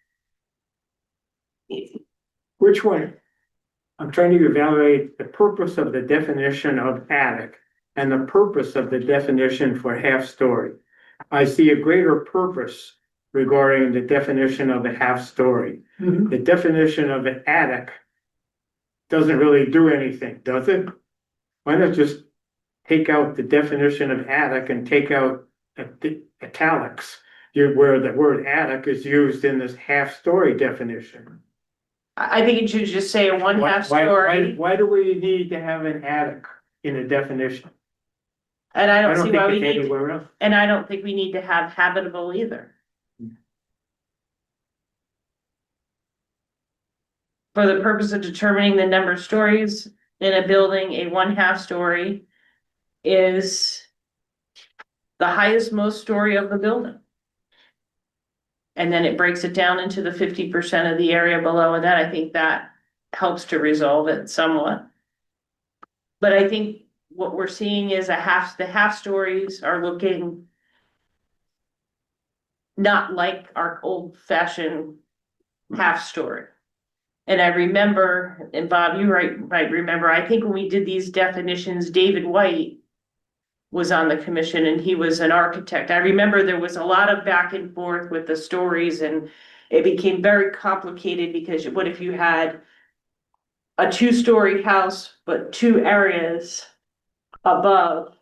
Which one? I'm trying to evaluate the purpose of the definition of attic and the purpose of the definition for half story. I see a greater purpose regarding the definition of a half story. Mhm. The definition of an attic doesn't really do anything, does it? Why not just take out the definition of attic and take out italics, where the word attic is used in this half story definition? I think it should just say a one half story, Why do we need to have an attic in a definition? and I I don't don't see think why we it's need, anywhere else. and I don't think we need to have habitable either. For the purpose of determining the number of stories in a building, a one half story is the highest most story of the building. And then it breaks it down into the 50% of the area below, and that, I think that helps to resolve it somewhat. But I think what we're seeing is the half stories are looking not like our old fashioned half story. And I remember, and Bob, you might remember, I think when we did these definitions, David White was on the commission and he was an architect. I remember there was a lot of back and forth with the stories, and it became very complicated because what if you had a 2-story house, but 2 areas above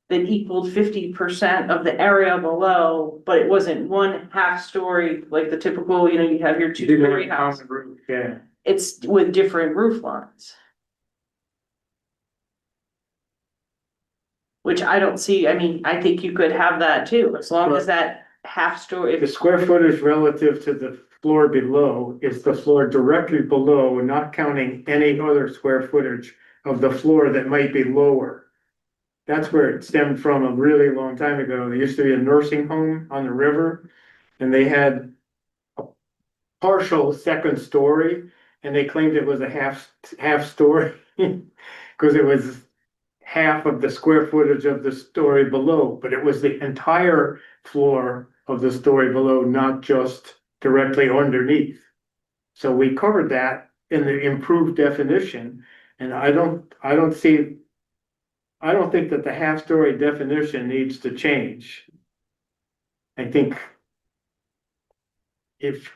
that equaled 50% of the area below, but it wasn't one half story like the typical, you have your 2-story house. Yeah. It's with different roof lines. Which I don't see, I mean, I think you could have that too, as long as that half story. The square footage relative to the floor below is the floor directly below, not counting any other square footage of the floor that might be lower. That's where it stemmed from a really long time ago. There used to be a nursing home on the river, and they had a partial second story, and they claimed it was a half story because it was half of the square footage of the story below, but it was the entire floor of the story below, not just directly underneath. So we covered that in the improved definition, and I don't think that the half-story definition needs to change. I think if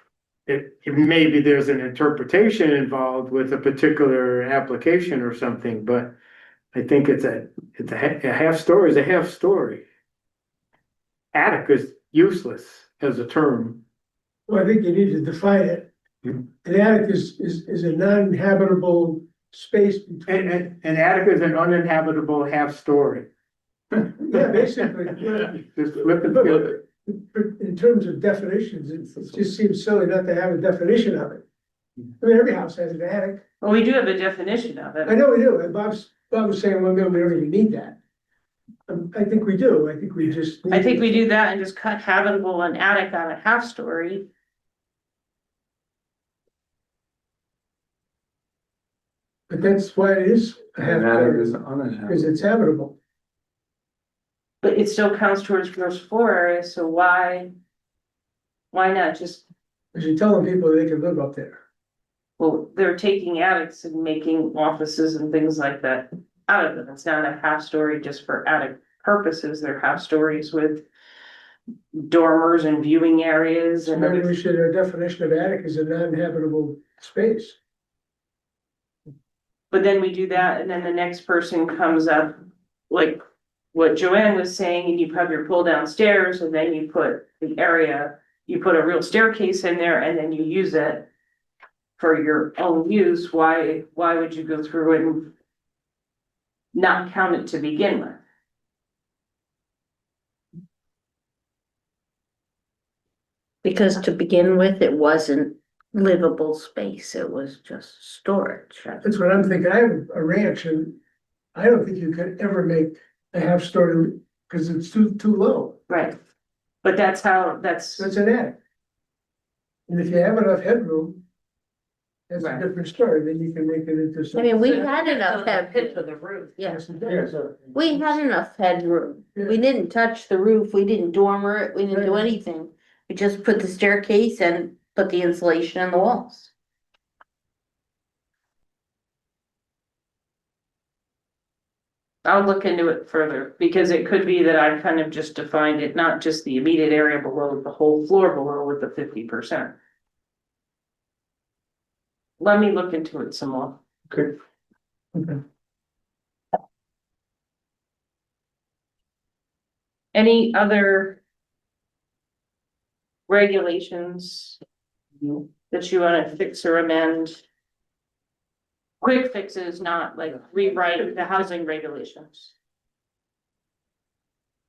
maybe there's an interpretation involved with a particular application or something, but I think a half story is a half story. Attic is useless as a term. Well, I think you need to define it. Mhm. An attic is a non-habitable space between, An attic is an uninhabitable half story. yeah, basically. Yeah. Just flip it together. In terms of definitions, it just seems silly not to have a definition of it. I mean, every house has an attic. Well, we do have a definition of I it. know we do, and Bob was saying, well, maybe we don't even need that. I think we do, I think we just. I think we do that and just cut habitable and attic on a half story. But that's why it is a half And attic is story, uninhabitable. because it's habitable. But it still counts towards gross floor area, so why not just, Because you're telling people they can live up there. well, they're taking attics and making offices and things like that. out of them. It's not a half story just for attic purposes. They're half stories with dormers and viewing areas and Maybe we everything. should, our definition of attic is a non-habitable space. But then we do that and then the next person comes up, like what Joanne was saying, and you have your pull down stairs and then you put the area, you put a real staircase in there and then you use it for your own use. Why would you go through and not count it to begin with? Because to begin with, it wasn't livable space, it was just storage. That's what I'm thinking. I have a ranch and I don't think you could ever make a half story because it's too low. Right. But that's That's an attic. And if you have enough headroom, that's a Right. different story. Then you can make it into I something. mean, we had enough Pit to headroom, the roof. yes, Yes. we had enough headroom. We Yeah. didn't touch the roof, we didn't dormer it, we didn't do Right. anything. We just put the staircase and put the insulation in the walls. I'll look into it further, because it could be that I kind of just defined it, not just the immediate area below, the whole floor below with the 50%. Let me look into it some more. Okay. Okay. Any other regulations that you wanna fix or amend? Quick fixes, not like rewrite the housing regulations.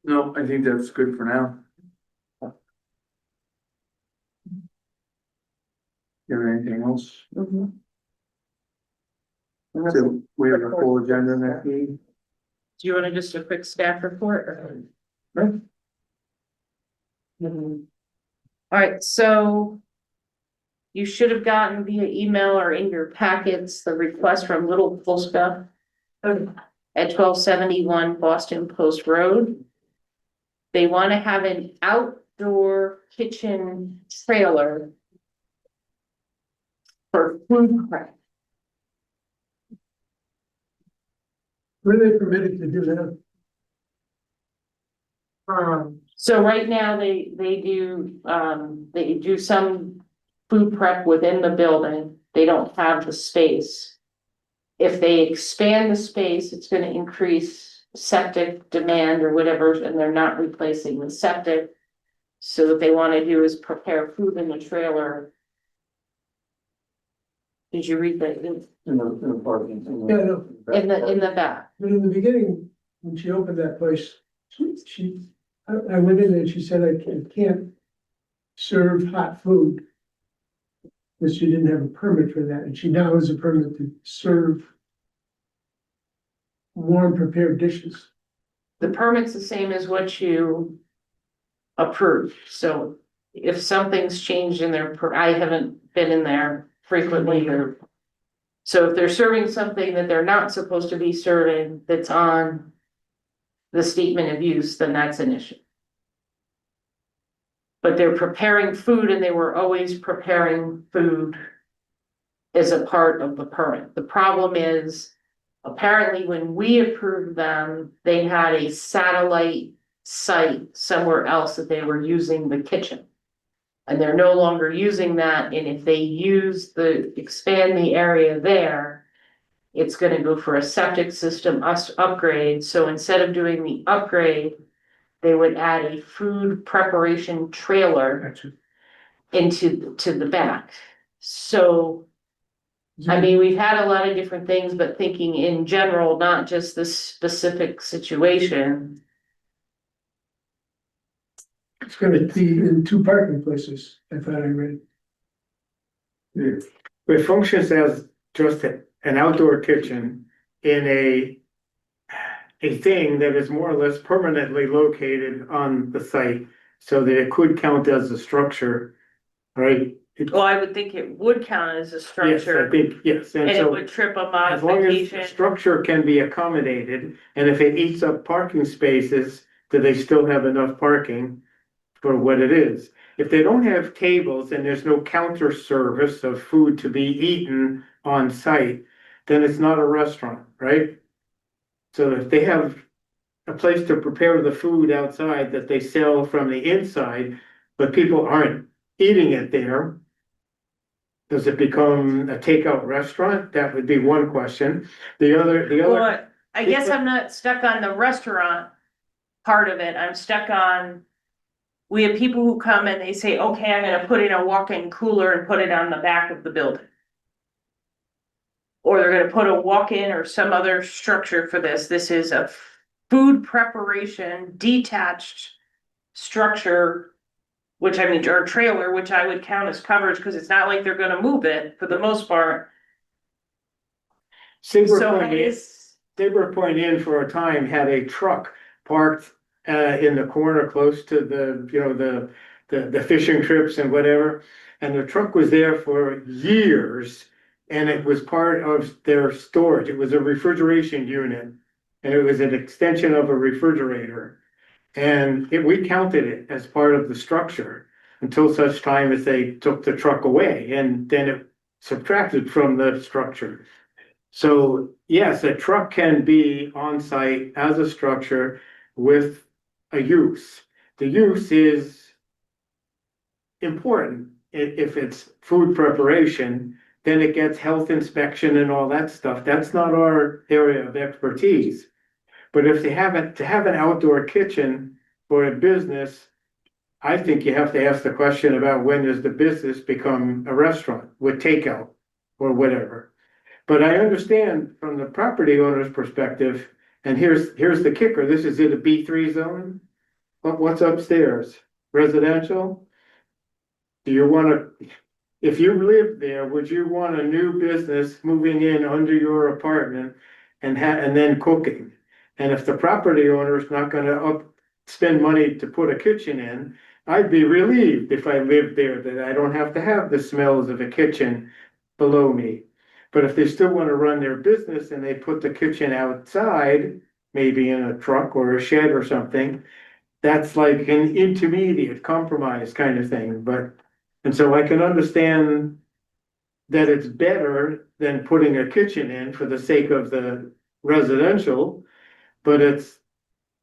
No, I think that's good for now. You have anything else? Mhm. So we have a full agenda next meeting. Do you wanna just a quick staff report or? Right. Alright, so. You should have gotten via email or in your packets, the request from Little Fulska. At 1271 Boston Post Road. They wanna have an outdoor kitchen trailer. For food prep. When are they permitted to do that? So right now, they do some food prep within the building, they don't have the space. If they expand the space, it's gonna increase septic demand or whatever, and they're not replacing the septic. So what they wanna do is prepare food in the trailer. Did you read that In the parking. Yeah, no. in the back? But in the beginning, when she opened that place, I went in there and she said, I can't serve hot food. Because she didn't have a permit for that, and she now has a permit to serve warm prepared dishes. The permit's the same as what you approved, so if something's changed in their, I haven't been in there frequently or. So if they're serving something that they're not supposed to be serving, that's on the statement of use, then that's an issue. But they're preparing food and they were always preparing food as a part of the permit. The problem is, apparently when we approved them, they had a satellite site somewhere else that they were using the kitchen. And they're no longer using that, and if they expand the area there, it's gonna go for a septic system upgrade, so instead of doing the upgrade, they would add a food preparation trailer into the back. So, I mean, we've had a lot of different things, but thinking in general, not just this specific situation. It's gonna be in 2 parking places, I thought I read. It functions as just an outdoor kitchen in a thing that is more or less permanently located on the site, so that it could count as a structure, right? Well, I would think it would count as a Yes, I structure, think, yes, and and it so would trip a as long as the modification. structure can be accommodated, and if it eats up parking spaces, do they still have enough parking for what it is? If they don't have tables and there's no counter service of food to be eaten on site, then it's not a restaurant, right? So if they have a place to prepare the food outside that they sell from the inside, but people aren't eating it there, does it become a takeout restaurant? That would be one question. The other, Well, I guess I'm not stuck on the restaurant part of it, I'm stuck on. We have people who come and they say, okay, I'm gonna put in a walk-in cooler and put it on the back of the building. Or they're gonna put a walk-in or some other structure for this, this is a food preparation detached structure. Which I mean, or trailer, which I would count as coverage, cause it's not like they're gonna move it for the most part. Saybrook So Point Inn, Saybrook Point Inn for a time had a truck parked in the corner close to the, you know, the fishing trips and whatever. And the truck was there for years and it was part of their storage. It was a refrigeration unit. And it was an extension of a refrigerator. And we counted it as part of the structure until such time as they took the truck away and then it subtracted from the structure. So yes, a truck can be on site as a structure with a use. The use is important. If it's food preparation, then it gets health inspection and all that stuff. That's not our area of expertise. But if they haven't, to have an outdoor kitchen for a business, I think you have to ask the question about when does the business become a restaurant with takeout or whatever. But I understand from the property owner's perspective, and here's the kicker, this is in a B3 zone. What's upstairs? Residential? Do you wanna, if you live there, would you want a new business moving in under your apartment and then cooking? And if the property owner is not gonna spend money to put a kitchen in, I'd be relieved if I lived there that I don't have to have the smells of a kitchen below me. But if they still want to run their business and they put the kitchen outside, maybe in a truck or a shed or something, that's like an intermediate compromise kind of thing. But, and so I can understand that it's better than putting a kitchen in for the sake of the residential, but it's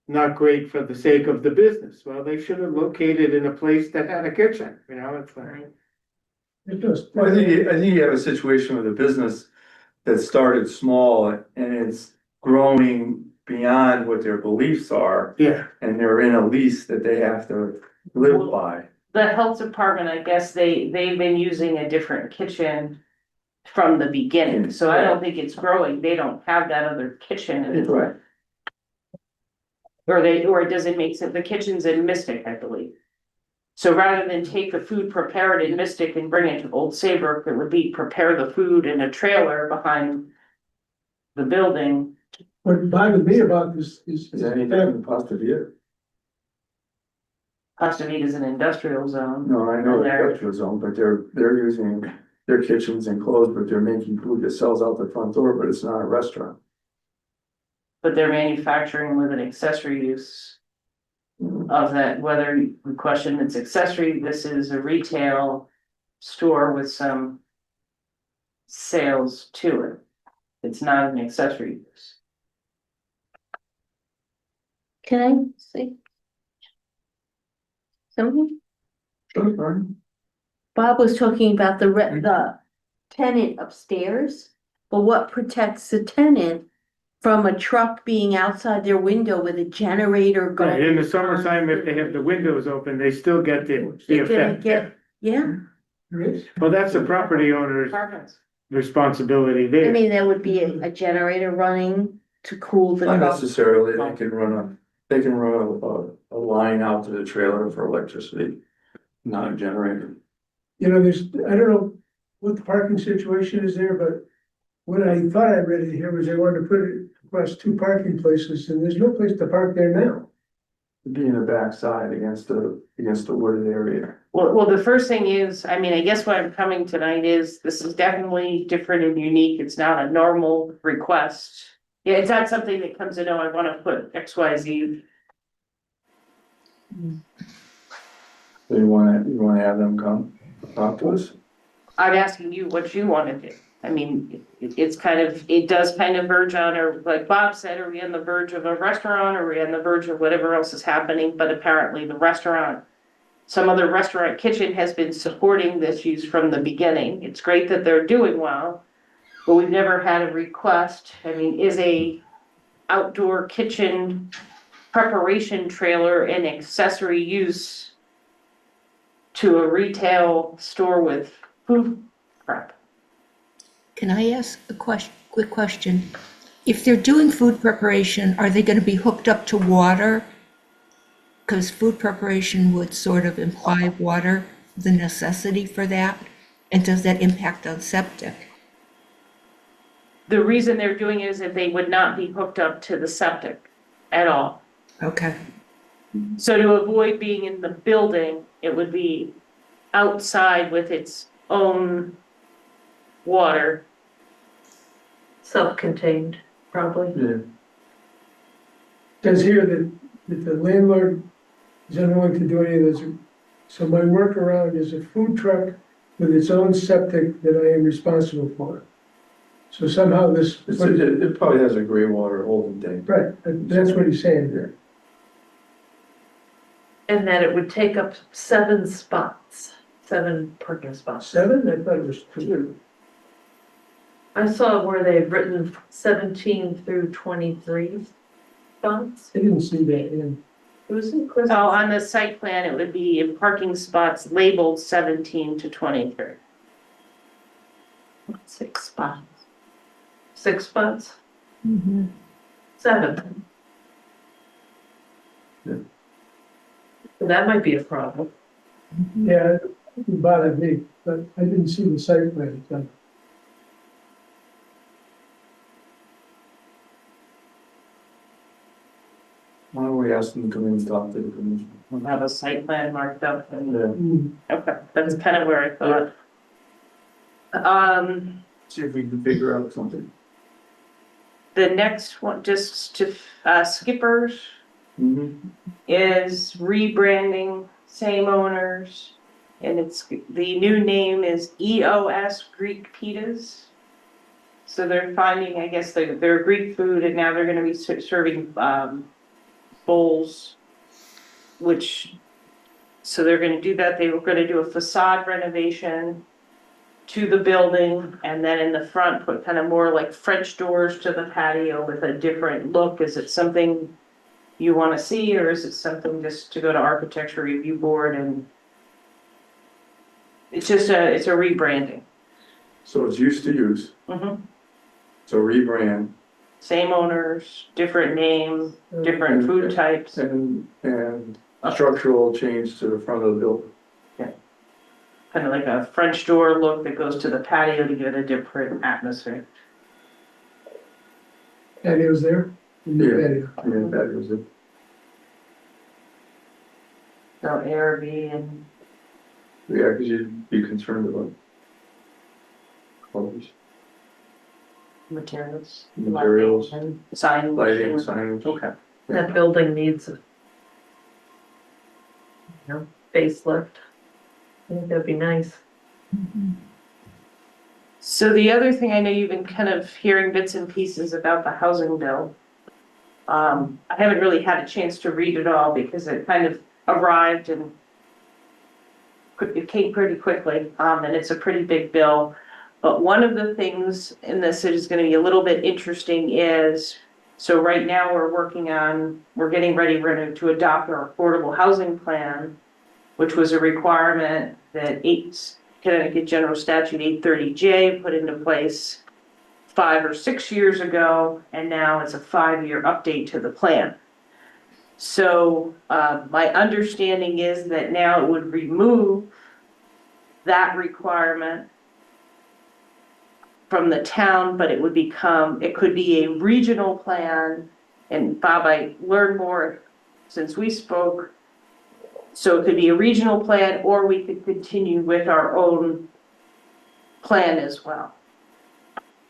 not great for the sake of the business. Well, they should have located in a place that had a kitchen, you know, it's like. It does. Well, I think you have a situation with a business that started small and it's growing beyond what their beliefs are. Yeah. And they're in a lease that they have to live by. The health department, I guess they've been using a different kitchen from the beginning, so I don't think it's growing, they don't have that other kitchen anymore. Right. Or it doesn't make sense, the kitchen's in Mystic, I believe. So rather than take the food prepared in Mystic and bring it to Old Saybrook, it would be prepare the food in a trailer behind the building. What bothered me about this is. Is there anything in Pasta Vita? Pasta Vita is an industrial zone. No, I know the There. industrial zone, but they're using their kitchens enclosed, but they're making food that sells out the front door, but it's not a restaurant. But they're manufacturing with an accessory use of that, whether you question it's accessory, this is a retail store with some sales to it. It's not an accessory use. Can I say something? Sure, fine. Bob was talking about the tenant upstairs, but what protects the tenant from a truck being outside their window with a generator going? Right, in the summertime, if they have the windows open, they still get the They're gonna effect. get, yeah, There is. Well, that's the property owner's Apartments. responsibility I there. mean, there would be a generator running to cool the Not truck. necessarily, they can run a line out to the trailer for electricity, not a generator. You know, I don't know what the parking situation is there, but what I thought I read in here was they wanted to put it across two parking places, and there's no place to park there now. Be in the backside against the wooded area. Well, the first thing is, I mean, I guess why I'm coming tonight is this is definitely different and unique. It's not a normal request. Yeah, it's not something that comes in, oh, I wanna put X, Y, Z. So you wanna have them come talk to us? I'm asking you what you wanna do. I mean, it's kind of, it does kind of verge on, or like Bob said, are we on the verge of a restaurant, or are we on the verge of whatever else is happening, but apparently the restaurant. Some other restaurant kitchen has been supporting this use from the beginning. It's great that they're doing well. But we've never had a request. I mean, is a outdoor kitchen preparation trailer an accessory use to a retail store with food prep? Can I ask a quick question? If they're doing food preparation, are they gonna be hooked up to water? Because food preparation would sort of imply water, the necessity for that, and does that impact on septic? The reason they're doing it is that they would not be hooked up to the septic at all. Okay, So to avoid being in the building, it would be outside with its own water. Self-contained, probably. Yeah. Says here that the landlord is unwilling to do any of this. So my workaround is a food truck with its own septic that I am responsible for. So somehow this, It probably has a gray water holding tank. right, that's what he's saying here. And that it would take up 7 spots, 7 parking spots. 7? I thought it was 2. I saw where they've written 17 through 23 spots. I didn't see that in. It was in Chris. So on the site plan, it would be in parking spots labeled 17 to 23. 6 spots. 6 spots? mhm. 7. Yeah. That might be a problem. Yeah, it bothered me, but I didn't see the site plan. So Why don't we ask them to come in and talk to the commission? We'll have a site plan marked up and, Yeah. okay, that's kind of where I thought. See if we can figure out something. The next one, just to, Skippers is rebranding, same owners. And it's, the new name is EOS Greek Pitas. So they're finding, I guess, they're Greek food and now they're gonna be serving, bowls. Which, so they're gonna do that, they were gonna do a facade renovation to the building, and then in the front, put kind of more like French doors to the patio with a different look. Is it something you wanna see, or is it something just to go to architecture review board and? It's just it's a rebranding. So it's used to use, so rebrand Same owners, different name, different food types. and structural change to the front of the building. Kind of like a French door look that goes to the patio to give it a different atmosphere. Patio's there? Yeah. Patio. Yeah, that was it. So ARB and Yeah, because you'd be concerned about colors, materials. materials, And sign. lighting, signage. Okay. That building needs a, facelift. I think that'd be nice. So the other thing, I know you've been kind of hearing bits and pieces about the housing bill. I haven't really had a chance to read it all because it kind of arrived and it came pretty quickly, and it's a pretty big bill. But one of the things in this that is gonna be a little bit interesting is, so right now we're getting ready to adopt our affordable housing plan, which was a requirement that Connecticut General Statute 830J put into place 5 or 6 years ago, and now it's a 5-year update to the plan. So my understanding is that now it would remove that requirement from the town, but it could be a regional plan. And Bob, I learned more since we spoke. So it could be a regional plan, or we could continue with our own plan as well.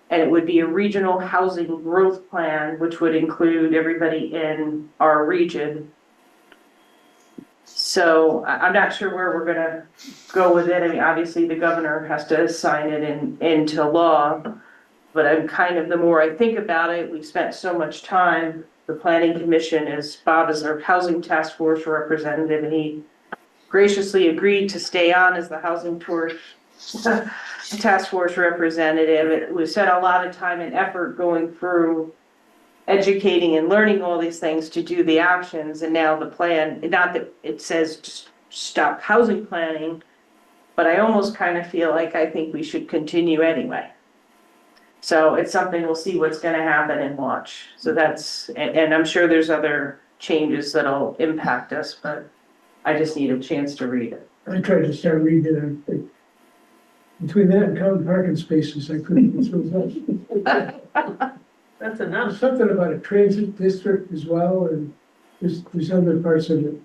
And it would be a regional housing growth plan, which would include everybody in our region. So I'm not sure where we're gonna go with it. I mean, obviously the governor has to sign it into law. But I'm kind of, the more I think about it, we've spent so much time, the planning commission Bob is our housing task force representative, and he graciously agreed to stay on as the housing tour task force representative. We spent a lot of time and effort going through educating and learning all these things to do the actions, and now the plan, not that it says just stop housing planning, but I almost kind of feel like I think we should continue anyway. So it's something we'll see what's gonna happen and watch. So that's, and I'm sure there's other changes that'll impact us, but I just need a chance to read it. I tried to start reading it. Between that and counting parking spaces, I couldn't get through that. That's There's enough. something about a transit district as well, and there's other parts of it.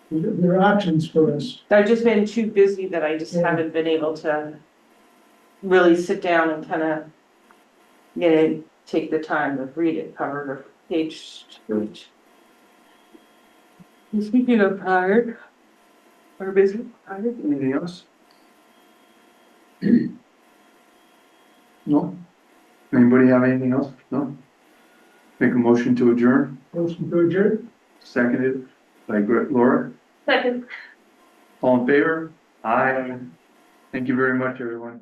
There are options for us. I've just been too busy that I just Yeah. haven't been able to really sit down and kind of, take the time to read it cover to page to page. Speaking of tired, or busy, tired. Anything else? No? Anybody have anything else? No? Make a motion to adjourn, Motion to adjourn? seconded by Laura. Second. All in favor? Aye. Thank you very much, everyone.